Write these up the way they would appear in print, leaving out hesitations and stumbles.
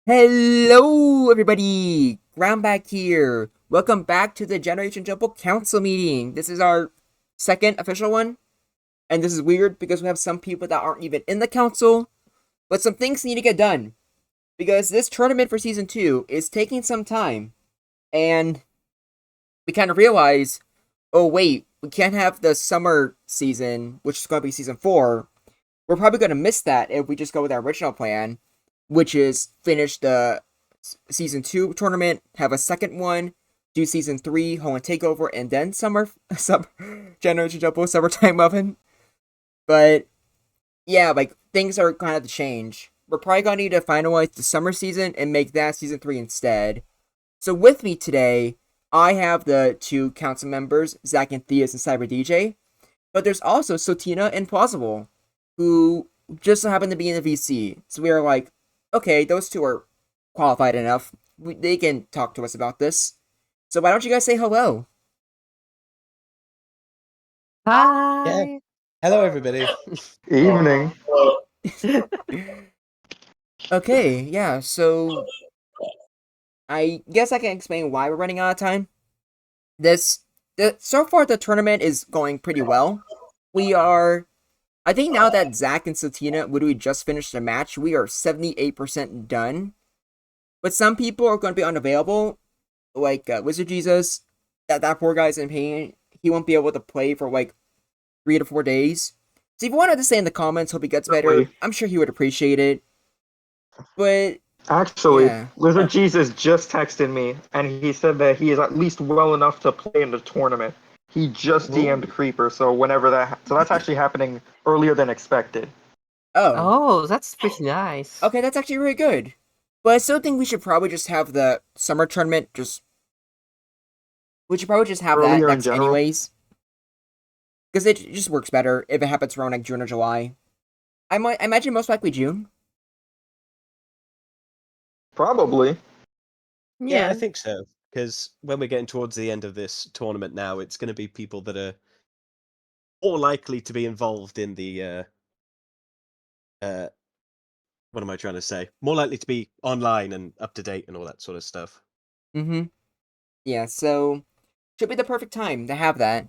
Hello, everybody! Ground back here. Welcome back to the Generation Jumble Council meeting. This is our second official one, and this is weird because we have some people that aren't even in the council, but some things need to get done because this tournament for season 2 is taking some time, and we kind of realize, oh wait, we can't have the summer season, which is going to be season 4. We're probably going to miss that if we just go with our original plan, which is finish the season 2 tournament, have a second one, do season 3 home and takeover, and then summer Generation Jumble summertime oven. But yeah, like things are gonna have to change. We're probably gonna need to finalize the summer season and make that season 3 instead. So with me today, I have the two council members, Zach and Theus and Cyber DJ. But there's also Sotina and Plausible, who just so happen to be in the VC. So we are like, okay, those two are qualified enough. They can talk to us about this. So why don't you guys say hello? Yeah. Hi. Hello, everybody. Evening. Okay, yeah, so I guess I can explain why we're running out of time. So far the tournament is going pretty well. I think now that Zach and Satina literally just finished the match, we are 78% done. But some people are going to be unavailable, like Wizard Jesus. That poor guy's in pain. He won't be able to play for like 3 to 4 days. So if you wanted to say in the comments, hope he gets better, Really? I'm sure he would appreciate it. But Actually, yeah. Lizard Jesus just texted me, and he said that he is at least well enough to play in the tournament. He just DM'd Creeper, so so that's actually happening earlier than expected. Oh. Oh, that's pretty nice. Okay, that's actually really good. But I still think we should probably just have the summer tournament we should probably just have that Earlier in next general, anyways. Because it just works better if it happens around like June or July. I imagine most likely June. probably. Yeah, I Yeah. think so. Because when we're getting towards the end of this tournament now, it's going to be people that are more likely to be involved in the. Uh, what am I trying to say? More likely to be online and up to date and all that sort of stuff. Mm-hmm. Yeah, so should be the perfect time to have that.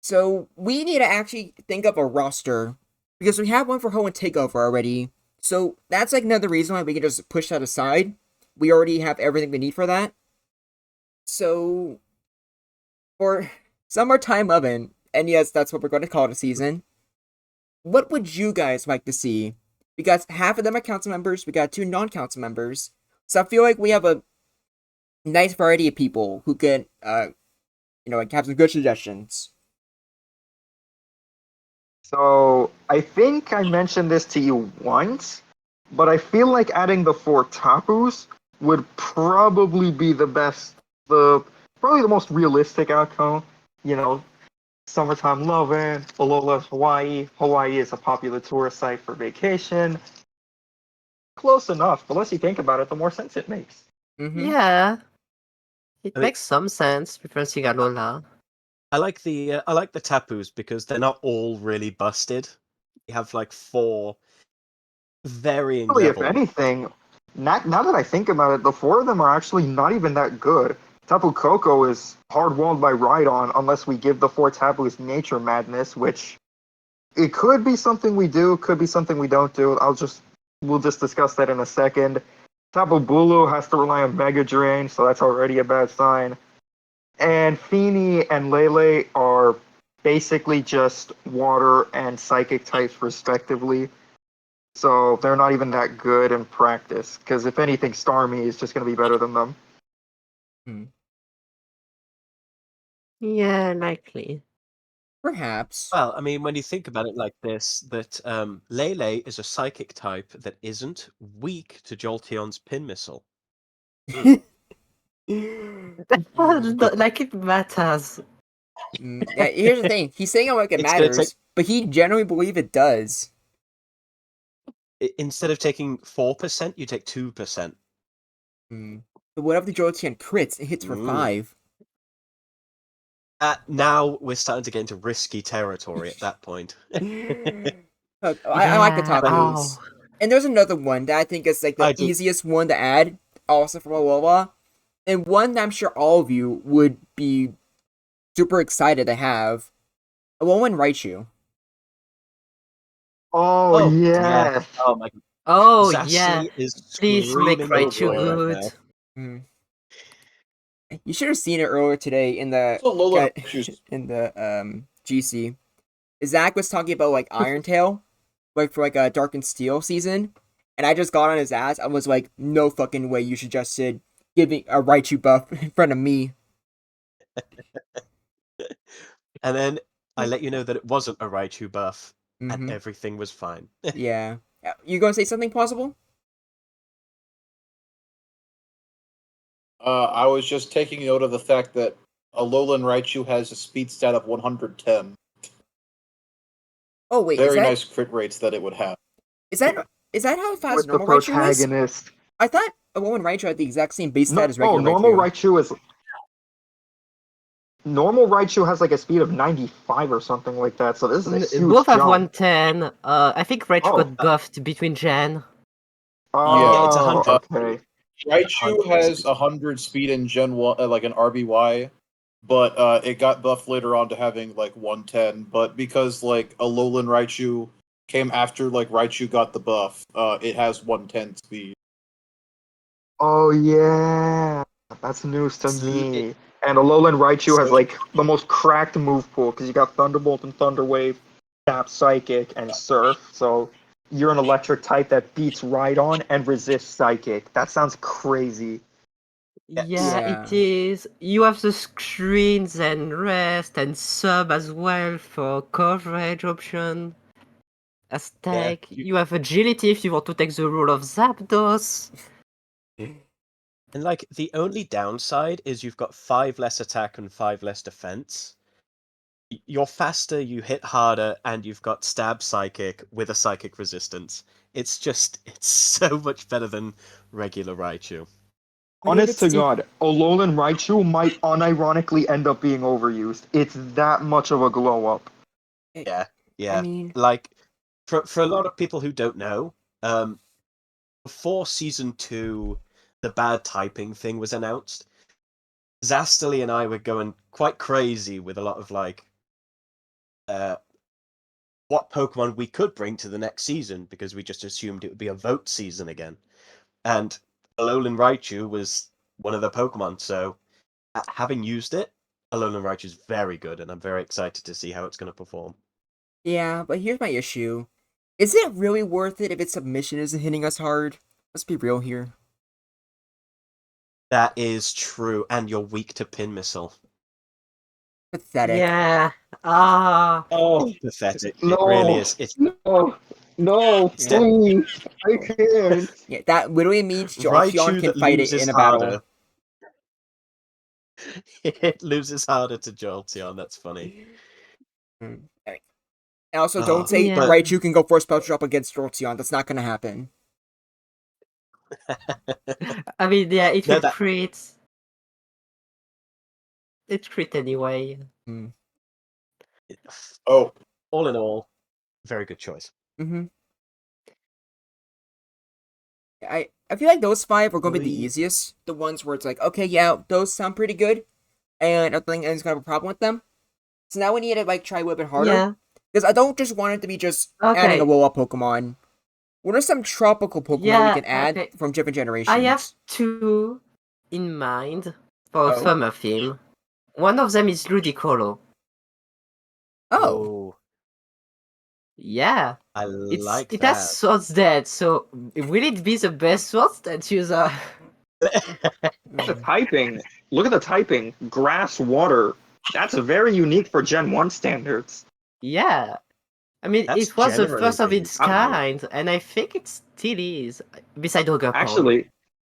So we need to actually think of a roster because we have one for Ho and Takeover already. So that's like another reason why we can just push that aside. We already have everything we need for that. So for Summertime Oven, and yes, that's what we're going to call it a season. What would you guys like to see? Because half of them are council members, we got two non-council members. So I feel like we have a nice variety of people who can, like have some good suggestions. So I think I mentioned this to you once, but I feel like adding the four tapus would probably be the probably the most realistic outcome. You know, summertime loving, Alola, Hawaii. Hawaii is a popular tourist site for vacation. Close enough. The less you think about it, the more sense it makes. Mm-hmm. Yeah. It I mean, makes some sense because you got Lola. I like the tapus because they're not all really busted. You have like four varying Really, if level. anything, now that I think about it, the four of them are actually not even that good. Tapu Koko is hard walled by Rhydon unless we give the four Tapus Nature Madness, which it could be something we do, could be something we don't do. We'll just discuss that in a second. Tapu Bulu has to rely on Mega Drain, so that's already a bad sign. And Feeny and Lele are basically just water and psychic types respectively. So they're not even that good in practice. Because if anything, Starmie is just going to be better than them. Hmm. Yeah, likely. Perhaps. Well, I mean, when you think about it like this, that Lele is a psychic type that isn't weak to Jolteon's pin missile. Like it matters. Yeah, here's the thing. He's saying it like it It's going to take, matters, but he genuinely believe it does. instead of taking 4%, you take 2%. But what if the Jolteon crits? It hits for Ooh. 5. Now we're starting to get into risky territory at that point. Look, I like the Yeah. But Oh. Tapus. And there's another one that I think is like the I do. easiest one to add, also from Alola, and one that I'm sure all of you would be super excited to have. Alolan Raichu. Oh, Yeah. yes. Oh my god. Oh yeah, Zastly is please make screaming for Raichu joy right good. now. Mm. You should have seen it earlier today in the So Lola Raichu's in the GC. Zach was talking about like Iron Tail, like for like a Dark and Steel season, and I just got on his ass. I was like, no fucking way you suggested giving a Raichu buff in front of me. And then I let you know that it wasn't a Raichu buff, and Mm-hmm. everything was fine. Yeah. You gonna say something possible? I was just taking note of the fact that Alolan Raichu has a speed stat of 110. Oh wait, Very nice crit rates that it would have. is that how fast With the normal Raichu is? protagonist. I thought Alolan Raichu had the exact same base stat No, as regular normal Raichu. Raichu is. Normal Raichu has like a speed of 95 or something like that, so this is a huge Both have jump. 110. I think Raichu Oh. got buffed between Gen. Oh, it's 100. okay. Raichu 100 has is- 100 speed in Gen 1, like an RBY, but it got buffed later on to having like 110. But because like Alolan Raichu came after like Raichu got the buff, it has 110 speed. Oh yeah, that's news to See, me. And Alolan Raichu has So- like the most cracked move pool because you got Thunderbolt and Thunder Wave, Tap Psychic, and Surf. So you're an electric type that beats Rhydon and resists Psychic. That sounds crazy. Yeah, Yeah. it is. You have the screens and rest and sub as well for coverage option. As Yeah, tech. You have agility if you want to take the role of Zapdos. and like the only downside is you've got 5 less attack and 5 less defense. You're faster, you hit harder, and you've got stab psychic with a psychic resistance. It's so much better than regular Raichu. Honest to God, Alolan Raichu might unironically end up being overused. It's that much of a glow up. Yeah, I mean, like for a lot of people who don't know, before season 2, the bad typing thing was announced. Zastily and I were going quite crazy with a lot of like what Pokemon we could bring to the next season because we just assumed it would be a vote season again. And Alolan Raichu was one of the Pokemon, so having used it, Alolan Raichu is very good, and I'm very excited to see how it's going to perform. yeah, but here's my issue. Is it really worth it if its submission isn't hitting us hard? Let's be real here. That is true, and you're weak to Pin Missile. Pathetic. Yeah. Ah. Oh, Pathetic. No. It really is. It's No, Step- please, I can't. Yeah, that literally means Jolteon Raichu can that fight it loses in a battle. harder. It loses harder to Jolteon. That's funny. Alright. And also, Oh, don't say yeah. Raichu can go for a spell drop against Jolteon. That's not gonna happen. I mean, yeah, it No, will that- crit. It crit anyway. oh, All in all, very good choice. Mm-hmm. I feel like those 5 are gonna be the We- easiest. The ones where it's like, okay, yeah, those sound pretty good, and I think anyone's gonna have a problem with them. So now we need to like try a little bit harder. Yeah. Because I don't just want it to be just Okay. adding a roll-up Pokemon. What are some tropical Pokemon we Yeah, can add okay. from different generations? I have 2 in mind for Oh. summer theme. One of them is Ludicolo. Oh. Yeah. I like It that. has Swords Dead, so will it be the best Swords Dead user? The typing. Look at the typing. Grass, water. That's very unique for Gen 1 standards. Yeah. I mean, That's it was the generally first of really its good. kind, and I think it still is. Beside Ogre Actually,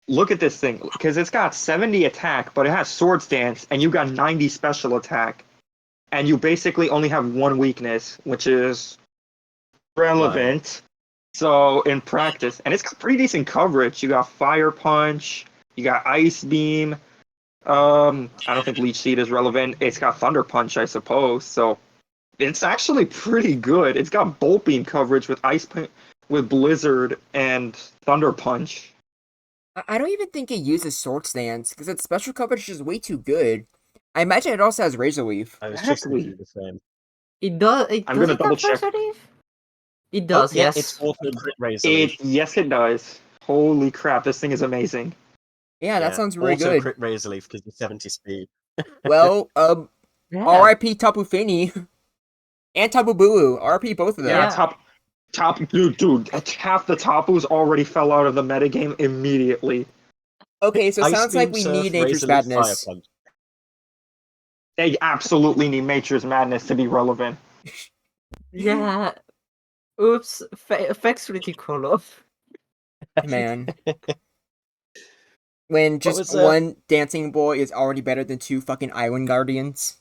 look at this thing. Because it's got 70 attack, but it has Swords Dance, and you got 90 special attack. And you basically only have one weakness, which is relevant. So in practice, and it's got pretty decent coverage. You got Fire Punch, you got Ice Beam. I don't think Leech Seed is relevant. It's got Thunder Punch, I suppose. So it's actually pretty good. It's got Bolt Beam coverage with with Blizzard and Thunder Punch. I don't even think it uses Sword Stance, because its special coverage is way too good. I imagine it also has Razor Leaf. I was just Exactly. thinking the same. It does. It I'm does gonna it double have check. Razor Leaf? It Oh, does. yeah, Yes. it's auto crit razor leaf. Yes, it does. Holy crap, this thing is amazing. Yeah, that sounds really auto good. crit razor leaf because you're 70 speed. Well, Yeah. R.I.P. Tapu Fini and Tapu Bulu. R.I.P. both of them. Yeah, Yeah. top, dude, half the Tapus already fell out of the metagame immediately. Okay, so it Ice sounds like Beam we Surf, need Nature's razor leaf, fire Madness. punch. They absolutely need Nature's Madness to be relevant. Yeah. Oops. Effects ridiculous. Man. When just was, one dancing boy is already better than two fucking Island Guardians.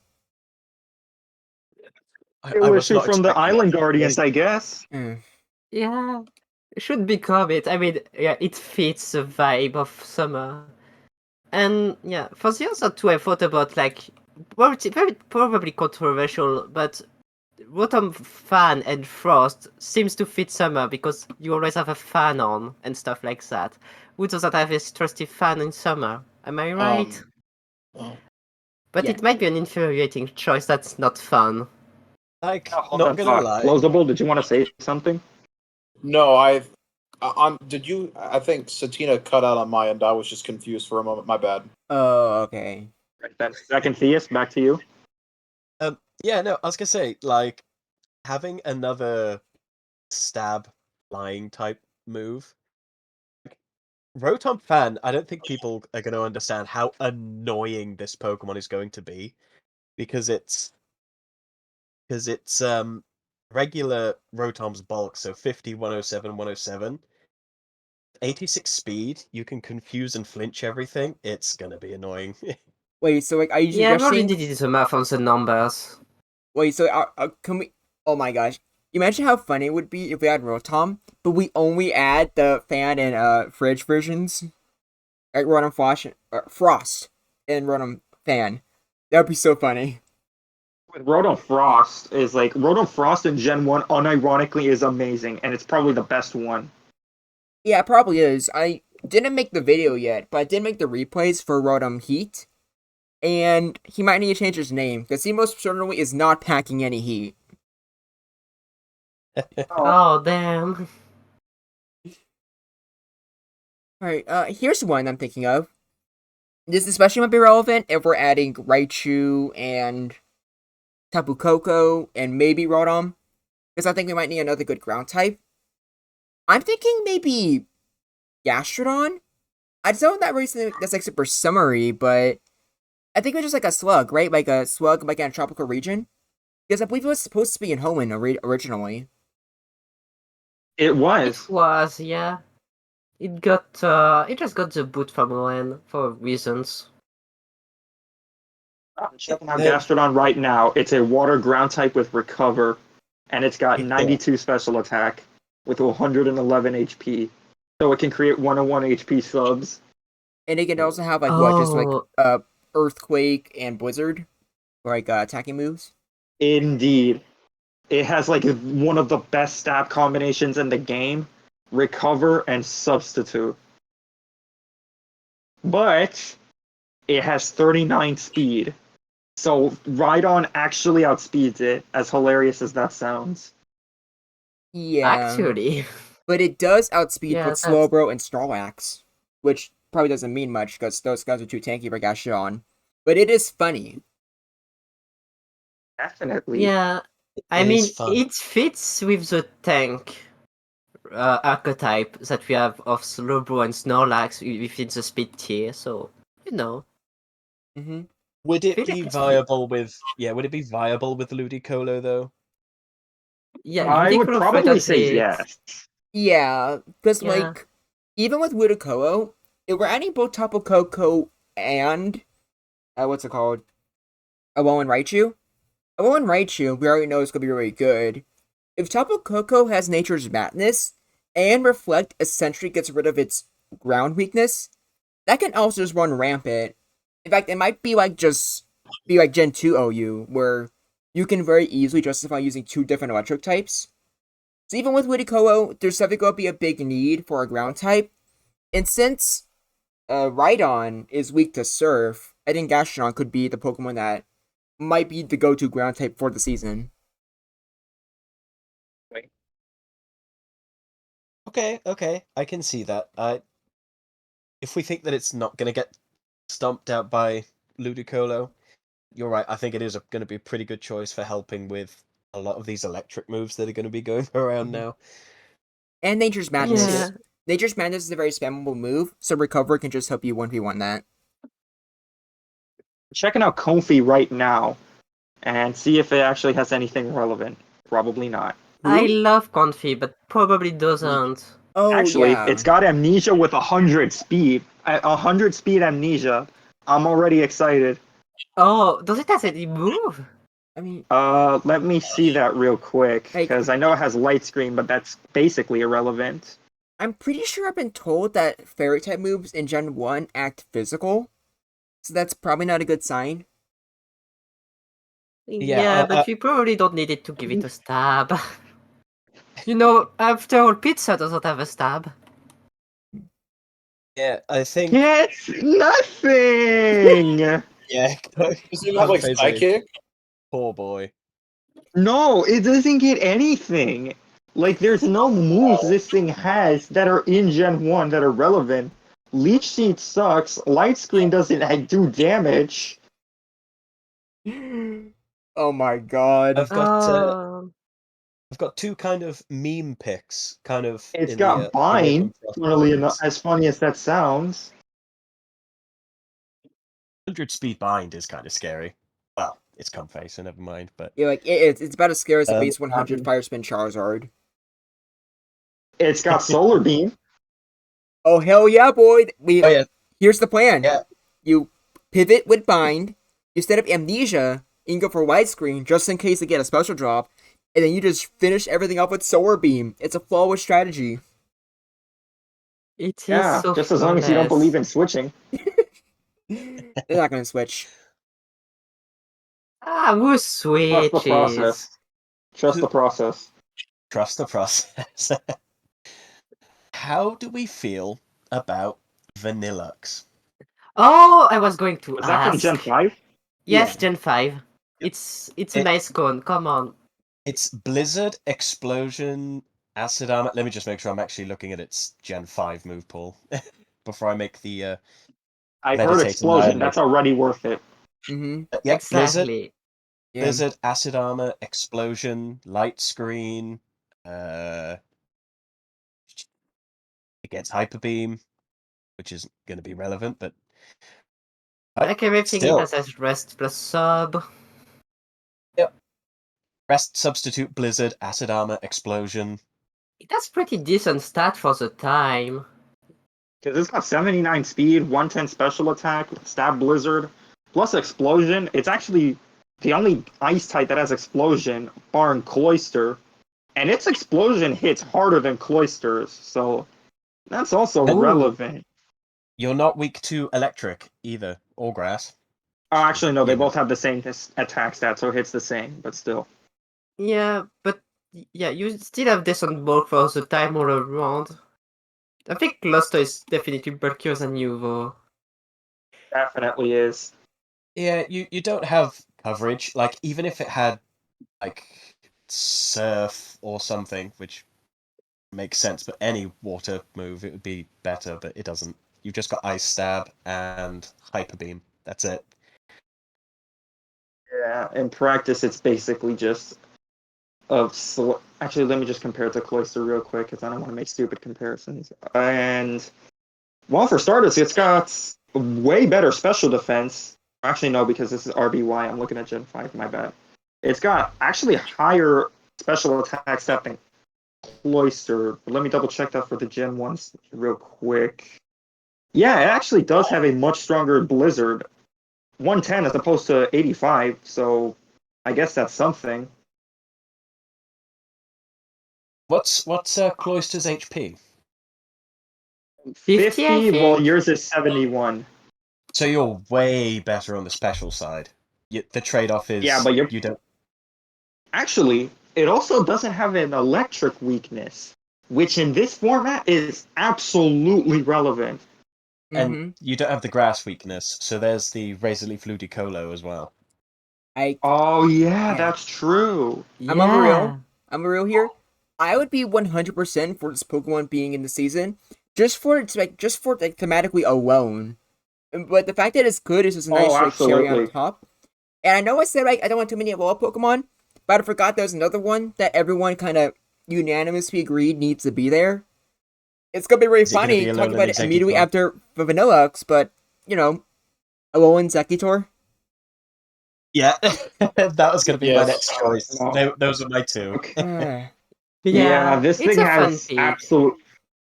It I was was not from the expecting Island that. Guardians, I guess. Mm. Yeah. It should become it. I mean, yeah, it fits the vibe of summer. And yeah, for the other two, I thought about like, well, it's very probably controversial, but Rotom fan and Frost seems to fit summer because you always have a fan on and stuff like that. Who doesn't have a trusty fan in summer? Am I right? Oh. But yeah. it might be an infuriating choice that's not fun. Like, Hold not on, gonna lie. Closable, did you want to say something? No, on did you? I think Satina cut out on my end. I was just confused for a moment. My bad. Oh, okay. Right then. Second Theus, back to you. Yeah, no, I was gonna say, like, having another stab flying type move. Rotom fan, I don't think people are going to understand how annoying this Pokemon is going to be because it's regular Rotom's bulk, so 50, 107, 107. 86 speed, you can confuse and flinch everything. It's going to be annoying. Wait, so like, are you Yeah, I've already suggesting? did the math on the numbers. Wait, so can we? Oh my gosh! Imagine how funny it would be if we had Rotom, but we only add the fan and fridge versions, like Rotom Frost and Rotom Fan. That would be so funny. With Rotom Frost is like Rotom Frost in Gen 1 unironically is amazing, and it's probably the best one. Yeah, it probably is. I didn't make the video yet, but I did make the replays for Rotom Heat, and he might need to change his name because he most certainly is not packing any heat. Oh, damn. Alright, here's one I'm thinking of. This especially might be relevant if we're adding Raichu and Tapu Koko and maybe Rotom, because I think we might need another good ground type. I'm thinking maybe Gastrodon? I don't know that really that's like super summary, but I think it's just like a slug, right? Like a slug like in a tropical region. Because I believe it was supposed to be in Hoenn originally. It It was. was, yeah. It just got the boot from Len for reasons. I'm checking out Gastrodon right now. It's a water ground type with Recover, and it's got 92 special attack with 111 HP. So it can create 101 HP subs. And it can also have like just like Oh, Earthquake and Blizzard, like attacking moves. Indeed. It has like one of the best stab combinations in the game, Recover and Substitute. But it has 39 speed. So Rhydon actually outspeeds it, as hilarious as that sounds. Yeah. actually. But it does outspeed Yeah, both Slowbro and Snorlax, which probably doesn't mean much because those guys are too tanky for Gastrodon. But it is funny. Definitely. Yeah, I It mean, is fun. it fits with the tank archetype that we have of Slowbro and Snorlax within the speed tier, so, you know. Mm-hmm. Would I it feel be like it's viable with Ludicolo though? Yeah, I would Ludicolo probably say threatens it. yes. Yeah, because Yeah. like even with Ludicolo, if we're adding both Tapu Koko and what's it called? Alolan Raichu. Alolan Raichu, we already know is gonna be really good. If Tapu Koko has Nature's Madness and Reflect essentially gets rid of its ground weakness, that can also just run rampant. In fact, it might be like Gen 2 OU, where you can very easily justify using two different electric types. So even with Ludicolo, there's definitely going to be a big need for a ground type. And since Rhydon is weak to Surf, I think Gastrodon could be the Pokemon that might be the go-to ground type for the season. Okay, I can see that. If we think that it's not going to get stomped out by Ludicolo, you're right. I think it is going to be a pretty good choice for helping with a lot of these electric moves that are going to be going around now. And Nature's Madness. Yeah. Nature's Madness is a very spammable move, so Recover can just help you 1v1 that. Checking out Comfy right now and see if it actually has anything relevant. Probably not. I love Confi, but probably doesn't. Oh, Actually, yeah. it's got amnesia with 100 speed. At 100 speed amnesia, I'm already excited. Oh, does it have any move? I mean, Let me see that real quick, Like- because I know it has light screen, but that's basically irrelevant. I'm pretty sure I've been told that Fairy type moves in Gen 1 act physical, so that's probably not a good sign. Yeah, but we probably don't need it to give it a stab. After all, pizza doesn't have a stab. Yeah, I think. It's nothing! Yeah, Does it have like Comfey's a Psychic? poor boy. No, it doesn't get anything. Like, there's no moves this thing has that are in Gen 1 that are relevant. Leech Seed sucks. Light Screen doesn't do damage. Oh my god. I've got two kind of meme pics, kind of. It's in got the Bind, Pokemon funnily enough, forums. as funny as that sounds. 100 speed bind is kind of scary. Well, it's Comfey, so never mind. But Yeah, like it's about as scary as a base 100 um, Fire Spin Charizard. It's got Solar Beam. Oh hell yeah, boy! oh yeah, Here's the plan. yeah. You pivot with Bind, you set up Amnesia, and you go for widescreen just in case they get a special drop, and then you just finish everything up with Solar Beam. It's a flawless strategy. It is Yeah, so just as long as you don't flawless. believe in switching. They're not gonna switch. Who Trust the switches? process. Trust the process. Trust the process. How do we feel about Vanillux? Oh, I was going to Was that from ask. Gen 5? Yes, Yeah. Gen 5. It's a nice cone, come on. It's Blizzard, Explosion, Acid Armor. Let me just make sure I'm actually looking at its Gen 5 move pool before I make the I heard Meditate Explosion. Annihilate. That's already worth it. Mm-hmm. Yep, Blizzard, Exactly. Yeah. Blizzard, Acid Armor, Explosion, Light Screen, it gets Hyper Beam, which isn't going to be relevant, but Like everything, still. it has rest plus sub. Yep. Rest, Substitute, Blizzard, Acid Armor, Explosion. It has pretty decent stat for the time. Because it's got 79 speed, 110 special attack, Stab Blizzard, plus Explosion. It's actually the only ice type that has Explosion, barring Cloyster. And its Explosion hits harder than Cloyster's, so that's also Ooh. relevant. You're not weak to Electric either, or Grass. Oh, actually, no, they Yeah. both have the same attack stat, so it hits the same, but still. Yeah, but yeah, you still have decent bulk for the time all around. I think Cluster is definitely bulkier than you, though. Definitely is. Yeah, you don't have coverage. Like, even if it had, like, Surf or something, which makes sense, but any water move, it would be better, but it doesn't. You've just got Ice Stab and Hyper Beam. That's it. Yeah, in practice, it's basically just actually, let me just compare it to Cloyster real quick, because I don't want to make stupid comparisons. And, well, for starters, it's got way better special defense. Actually, no, because this is RBY. I'm looking at Gen 5, my bad. It's got actually higher special attack stat than Cloyster. But let me double check that for the Gen 1s real quick. Yeah, it actually does have a much stronger Blizzard. 110 as opposed to 85, so I guess that's something. What's Cloyster's HP? 50, I 50, while think? yours is 71. So you're way better on the special side. The trade-off is Yeah, but you don't. actually, it also doesn't have an electric weakness, which in this format is absolutely relevant. And Mm-hmm. you don't have the grass weakness, so there's the Razor Leaf Ludicolo as well. Oh yeah, Yeah. that's true. I'm over Yeah. real. I'm real here. I would be 100% for this Pokemon being in the season, just for thematically alone. But the fact that it's good is just a nice cherry on Absolutely. top. And I know I said I don't want too many evolved Pokemon, but I forgot there's another one that everyone kind of unanimously agreed needs to be there. It's gonna be really Is it gonna funny be talking Alolan about it immediately Exeggutor? after the Vanillux, but Alolan Exeggutor. Yeah, that was going to be my Yes. next choice. No. Those are my two. Okay. Uh, Yeah, this it's thing a fun has pick.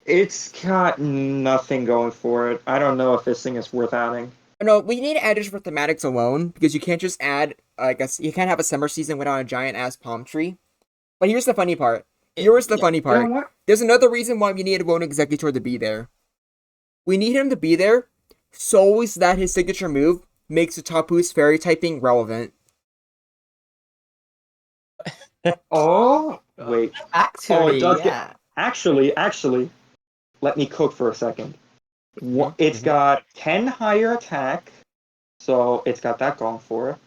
It's got nothing going for it. I don't know if this thing is worth adding. no, we need to add it for thematics alone because you can't just add. I guess you can't have a summer season without a giant ass palm tree. But here's the funny part. Here's the Yeah. funny You part. know what? There's another reason why we need Alolan Exeggutor to be there. We need him to be there solely so that his signature move makes the Tapu's fairy typing relevant. Oh, wait. Actually, it does yeah. Actually, let me cook for a second. It's Mhm. got 10 higher attack, so it's got that going for it.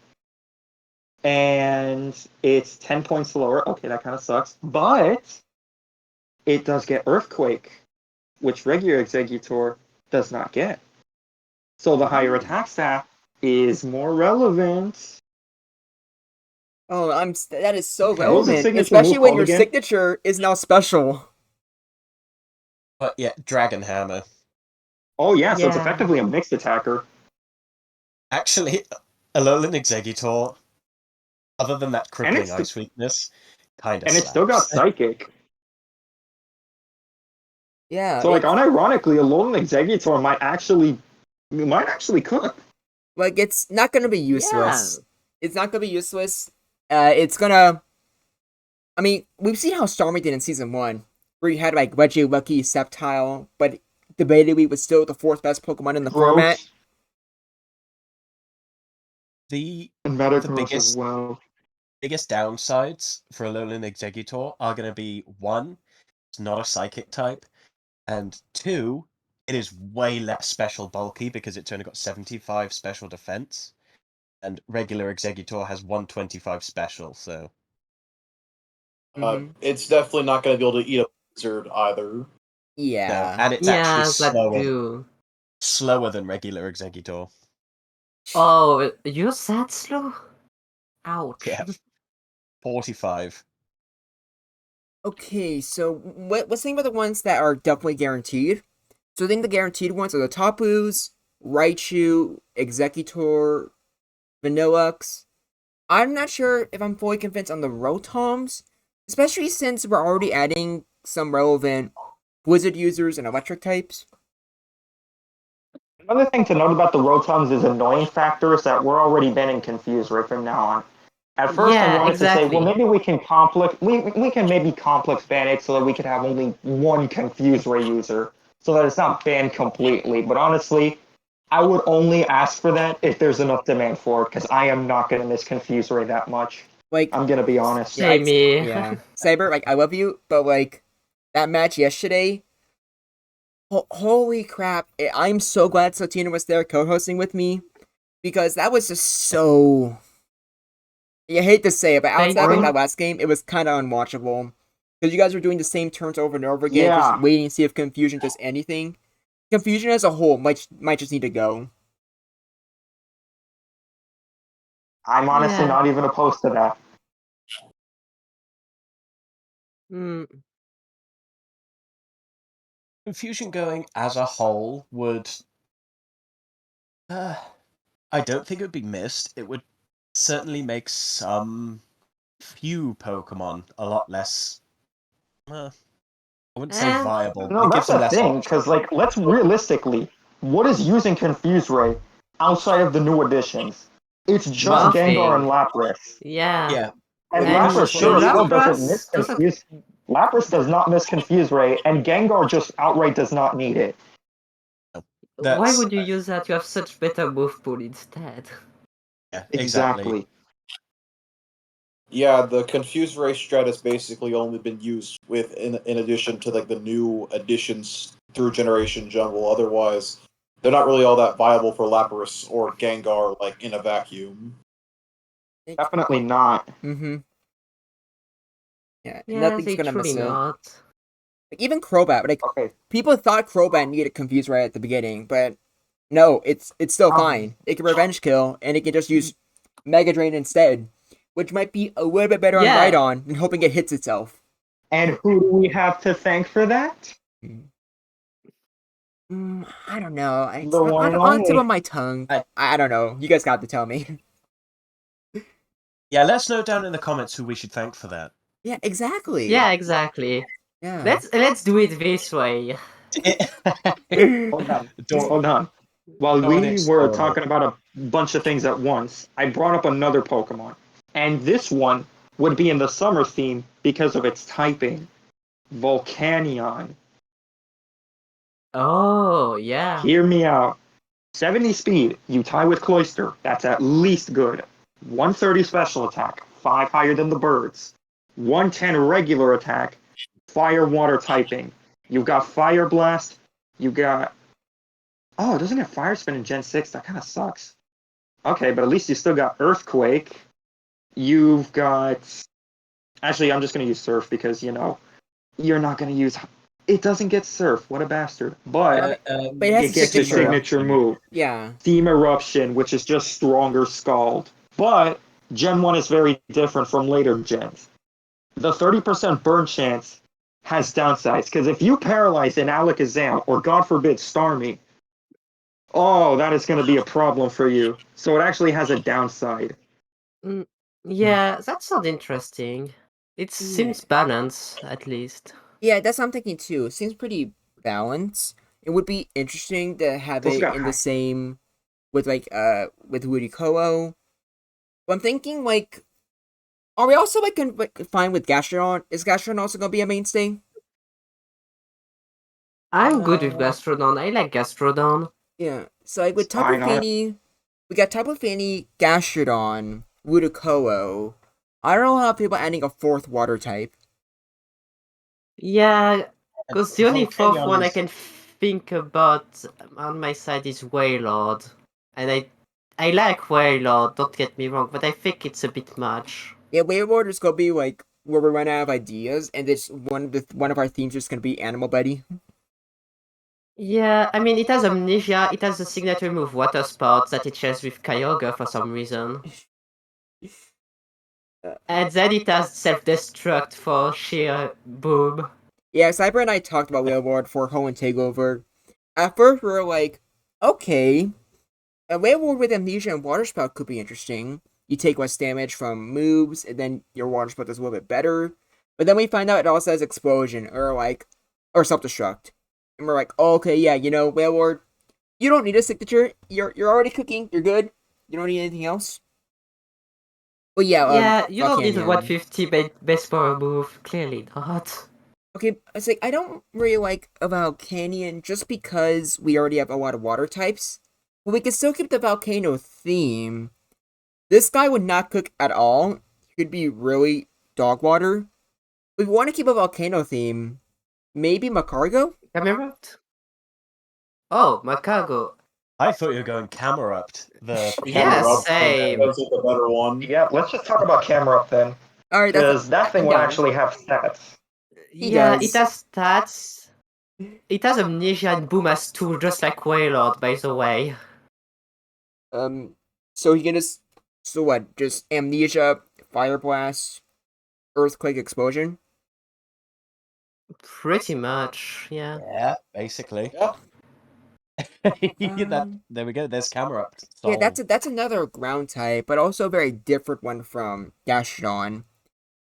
And it's 10 points lower. Okay, that kind of sucks. But it does get Earthquake, which regular Exeggutor does not get. So the higher attack stat is more relevant. Oh, that is so Okay. What was its relevant, signature especially move when called your again? signature is now special. But yeah, Dragon Hammer. Oh yeah, so it's Yeah. effectively a mixed attacker. Actually, Alolan Exeggutor, other than that And crippling it's ice weakness, kind of and it's still got slaps. psychic. Yeah, So like it's unironically, Alolan Exeggutor might actually cook. like it's not gonna be Yeah. useless. It's not gonna be useless. It's gonna. I mean, we've seen how Stormy did in season 1, where you had like Reggie, Lucky, Sceptile, but debatably was still the fourth best Pokemon in the format. Growth The and the Metagross as well. biggest downsides for Alolan Exeggutor are going to be one, it's not a psychic type, and two, it is way less special bulky because it's only got 75 special defense, and regular Exeggutor has 125 special. So Mm-hmm. It's definitely not going to be able to eat a lizard either. no, Yeah. and it's actually Yeah, that too. slower than regular Exeggutor. Oh, you're that slow? Ouch. Yeah, 45. Okay, so let's think about the ones that are definitely guaranteed. So I think the guaranteed ones are the Tapus, Raichu, Exeggutor, Vanillux. I'm not sure if I'm fully convinced on the Rotoms, especially since we're already adding some relevant Blizzard users and electric types. Another thing to note about the Rotums is annoying factor is that we're already banning Confuse right from now on. At first, I Yeah, wanted to say, well, exactly. maybe we can we can maybe complex ban it so that we could have only one Confuse Ray user, so that it's not banned completely. But honestly, I would only ask for that if there's enough demand for it, because I am not going to miss Confuse Ray that much. Like, I'm going to be honest. yeah, Same here. yeah, Cyber, like I love you, but like that match yesterday, holy crap! I'm so glad Sotina was there co-hosting with me because that was just so. You hate to say it, but Thank outside of you. that last game, it was kind of unwatchable because you guys were doing the same turns over and over again, Yeah. just waiting to see if Confusion does anything. Confusion as a whole might just need to go. I'm honestly Yeah. not even opposed to that. Mm, Confusion going as a whole would. I don't think it would be missed. It would certainly make some few Pokemon a lot less. I wouldn't say Eh, viable, but No, it gives that's them the less thing, options. because like, let's realistically, what is using Confuse Ray outside of the new additions? It's just Gengar and Nothing. Lapras. Yeah. Yeah, And Gengar's And Lapras just one of sure as those hell things. doesn't miss Lapras doesn't. Confuse. Lapras does not miss Confuse Ray, and Gengar just outright does not need it. Why That's would you use that? You have such better move pool instead. yeah, exactly. Exactly. Yeah, the confused race strat has basically only been used with in addition to like the new additions through Generation Jumble. Otherwise, they're not really all that viable for Lapras or Gengar like in a vacuum. Definitely not. Mm-hmm. Yeah, Yeah, nothing's they gonna miss truly it. not. Like even Crobat, like Okay. people thought Crobat needed confuse right at the beginning, but no, it's still Um, fine. It can revenge kill, and it can just use Mega Drain instead, which might be a little bit better on Yeah. Rhydon than hoping it hits itself. And who do we have to thank for that? I don't know. It's The one and on the tip only. of my tongue. I don't know. You guys got to tell me. Yeah, let us know down in the comments who we should thank for that. Yeah, exactly. Yeah, exactly. Yeah. Let's do it this way. Hold on. Don't- Hold on. While don't we were experiment. talking about a bunch of things at once, I brought up another Pokemon. And this one would be in the summer theme because of its typing. Volcanion. Oh, yeah. Hear me out. 70 speed, you tie with Cloyster. That's at least good. 130 special attack, 5 higher than the birds. 110 regular attack, fire water typing. You've got Fire Blast. You got. Oh, doesn't it Fire Spin in Gen 6? That kind of sucks. Okay, but at least you still got Earthquake. You've got. Actually, I'm just going to use Surf because, you're not going to use. It doesn't get Surf. What a bastard. But But it has it a gets its signature. signature move. Yeah. Steam Eruption, which is just stronger Scald. But Gen 1 is very different from later gens. The 30% burn chance has downsides, because if you paralyze an Alakazam, or God forbid, Starmie, oh, that is going to be a problem for you. So it actually has a downside. Yeah, that sounds interesting. It seems balanced, at least. Yeah, that's what I'm thinking too. It seems pretty balanced. It would be interesting to have Also it got in the high- same with with Woody Koho. But I'm thinking like, are we also fine with Gastrodon? Is Gastrodon also gonna be a mainstay? I'm good with Gastrodon. I like Gastrodon. Yeah. So like with Tapu Fine, alright. Fini, we got Tapu Fini, Gastrodon, Wudikowo. I don't know how people adding a fourth water type. Yeah, because the only fourth Volcanion one I is- can think about on my side is Wailord. And I like Wailord, don't get me wrong, but I think it's a bit much. Yeah, Wayward is gonna be like where we run out of ideas, and it's one of our themes is gonna be Animal Buddy. Yeah, I mean, it has Amnesia, it has the signature move Water Spout that it shares with Kyogre for some reason. And then it has Self-Destruct for sheer boom. Yeah, Cyber and I talked about Wayward for Hoenn Takeover. At first, we were like, okay, a Wayward with Amnesia and Water Spout could be interesting. You take less damage from moves, and then your Water Spout does a little bit better. But then we find out it also has Explosion, or Self-Destruct. And we're like, oh, okay, yeah, Wayward, you don't need a signature. You're already cooking. You're good. You don't need anything else. But yeah, Yeah, you don't need a Volcanion. 150 base power move, clearly not. Okay, it's like I don't really like a Volcanion just because we already have a lot of water types. But we can still keep the volcano theme. This guy would not cook at all. He could be really dog water. We want to keep a volcano theme. Maybe Macargo? Camerupt? Oh, Macago. I thought you were going Camerupt. The Yeah, Camerupt, same. That's the better one. Yeah, let's just talk about Camera Up then. Alright, Because that thing will yeah. actually have stats. Yeah, does. it has stats. It has Amnesia and Boom as tool, just like Wailord, by the way. So he can so what? Just Amnesia, Fire Blast, Earthquake, Explosion? Pretty much, yeah. Yeah, basically. Yeah. There we go. There's Camerupt. Yeah, that's another ground type, but also a very different one from Gastrodon.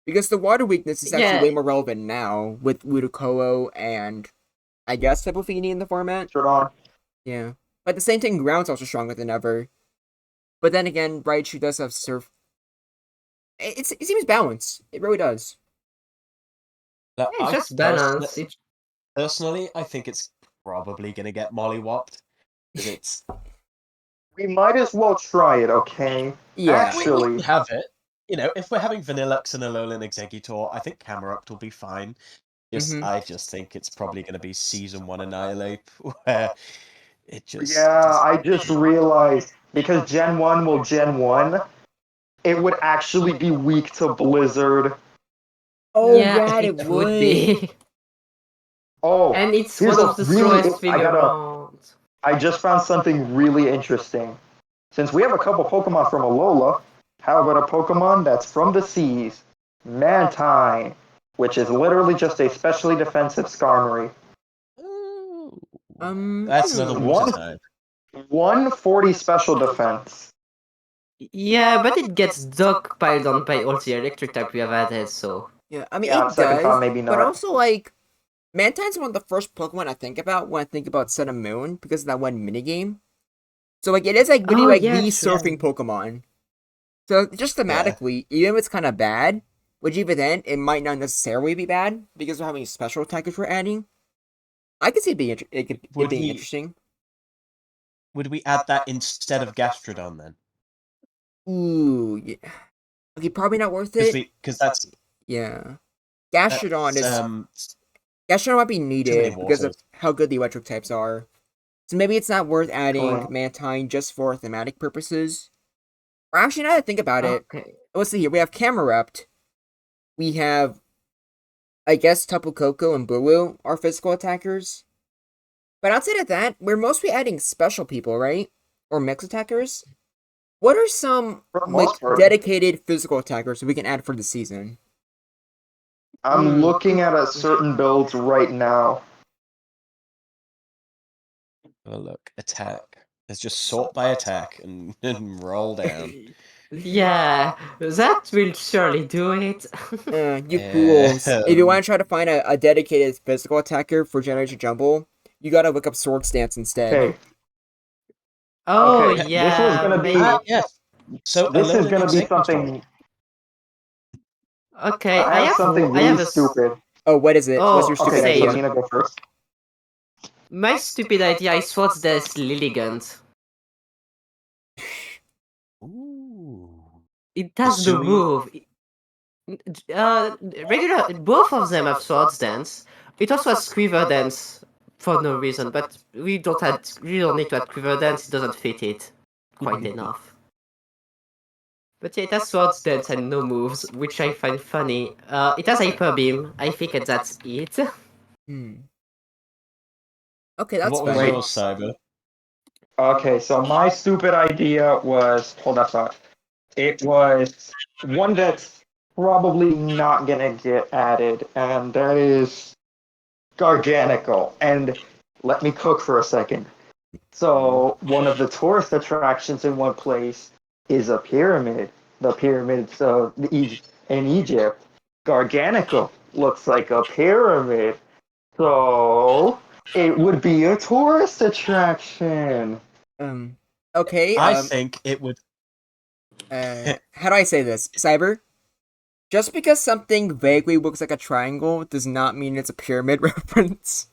Because the water weakness is actually Yeah. way more relevant now with Wudikowo and I guess Tapu Fini in the format. Jordan. Yeah. But at the same time, ground's also stronger than ever. But then again, Raichu does have surf. It seems balanced. It really does. Look, It's I just balance. Personally, I think it's probably gonna get mollywopped because it's We might as well try it, okay? Yeah. we Actually, have it. if we're having Vanillux and Alolan Exeggutor, I think Camerupt will be fine. I just think it's probably going to be Season 1 Annihilate, where it just... Yeah, I just realized because Gen 1 will Gen 1, it would actually be weak to Blizzard. Oh, yeah, it would would. be. Oh, And it's here's one a of the really, slowest thing around. I just found something really interesting. Since we have a couple Pokemon from Alola, how about a Pokemon that's from the seas? Mantine, which is literally just a specially defensive Skarmory. Ooh. Um, That's another water One- type. 140 special defense. Yeah, but it gets dogpiled on by all the electric type we have added, so. Yeah, I mean, Yeah, on it second does, thought, maybe but not. also, like, Mantine's one of the first Pokemon I think about when I think about Sun and Moon because of that one minigame. So, like, it is, like, really, Oh, like, yeah, the true. surfing Pokemon. So, just thematically, even if it's kind of bad, which even then, it might not necessarily be bad because of how many special attackers we're adding, I could see it being, it Would being we- interesting. Would we add that instead of Gastrodon then? Ooh, yeah. Okay, probably not worth it. Because that's Yeah. Gastrodon that's, Gastrodon might be too many needed because of waters. how good the electric types are. So maybe it's not worth adding Correct. Mantine just for thematic purposes. Or actually, now that I think about it, Okay. let's see here. We have Camerupt. We have, I guess, Tapu Koko and Bulu are physical attackers. But outside of that, we're mostly adding special people, right? Or mix attackers. What are some For the like most part. dedicated physical attackers we can add for the season? I'm looking at a certain builds right now. Oh, look, attack. There's just sort by attack and, and roll down. Yeah, that will surely do it. You fools. If you want to try to find a dedicated physical attacker for Generation Jumble, you gotta look up Sword Stance instead. Okay, Oh, Okay, this was yeah, gonna be- maybe. Yes. So this is Alolan gonna be Exeggutor. something. Okay, I have something really stupid. Oh, what is it? Oh, What's your stupid Okay, say so it. idea? Tina, go first. My stupid idea is what's this Lilligant. Ooh. It does the Sui. move. Regular, both of them have Swords Dance. It also has Quiver Dance for no reason, but we don't need to add Quiver Dance. It doesn't fit it quite enough. But yeah, it has Swords Dance and no moves, which I find funny. It has Hyper Beam. I think that's it. Hmm. Okay, that's What was fine. yours, Cyber? Okay, so my stupid idea was, hold that thought. It was one that's probably not gonna get added, and that is Garganical. And let me cook for a second. So one of the tourist attractions in one place is a pyramid. The pyramids of in Egypt. Garganical looks like a pyramid. So it would be a tourist attraction. Okay. I think it would. How do I say this, Cyber? Just because something vaguely looks like a triangle does not mean it's a pyramid reference.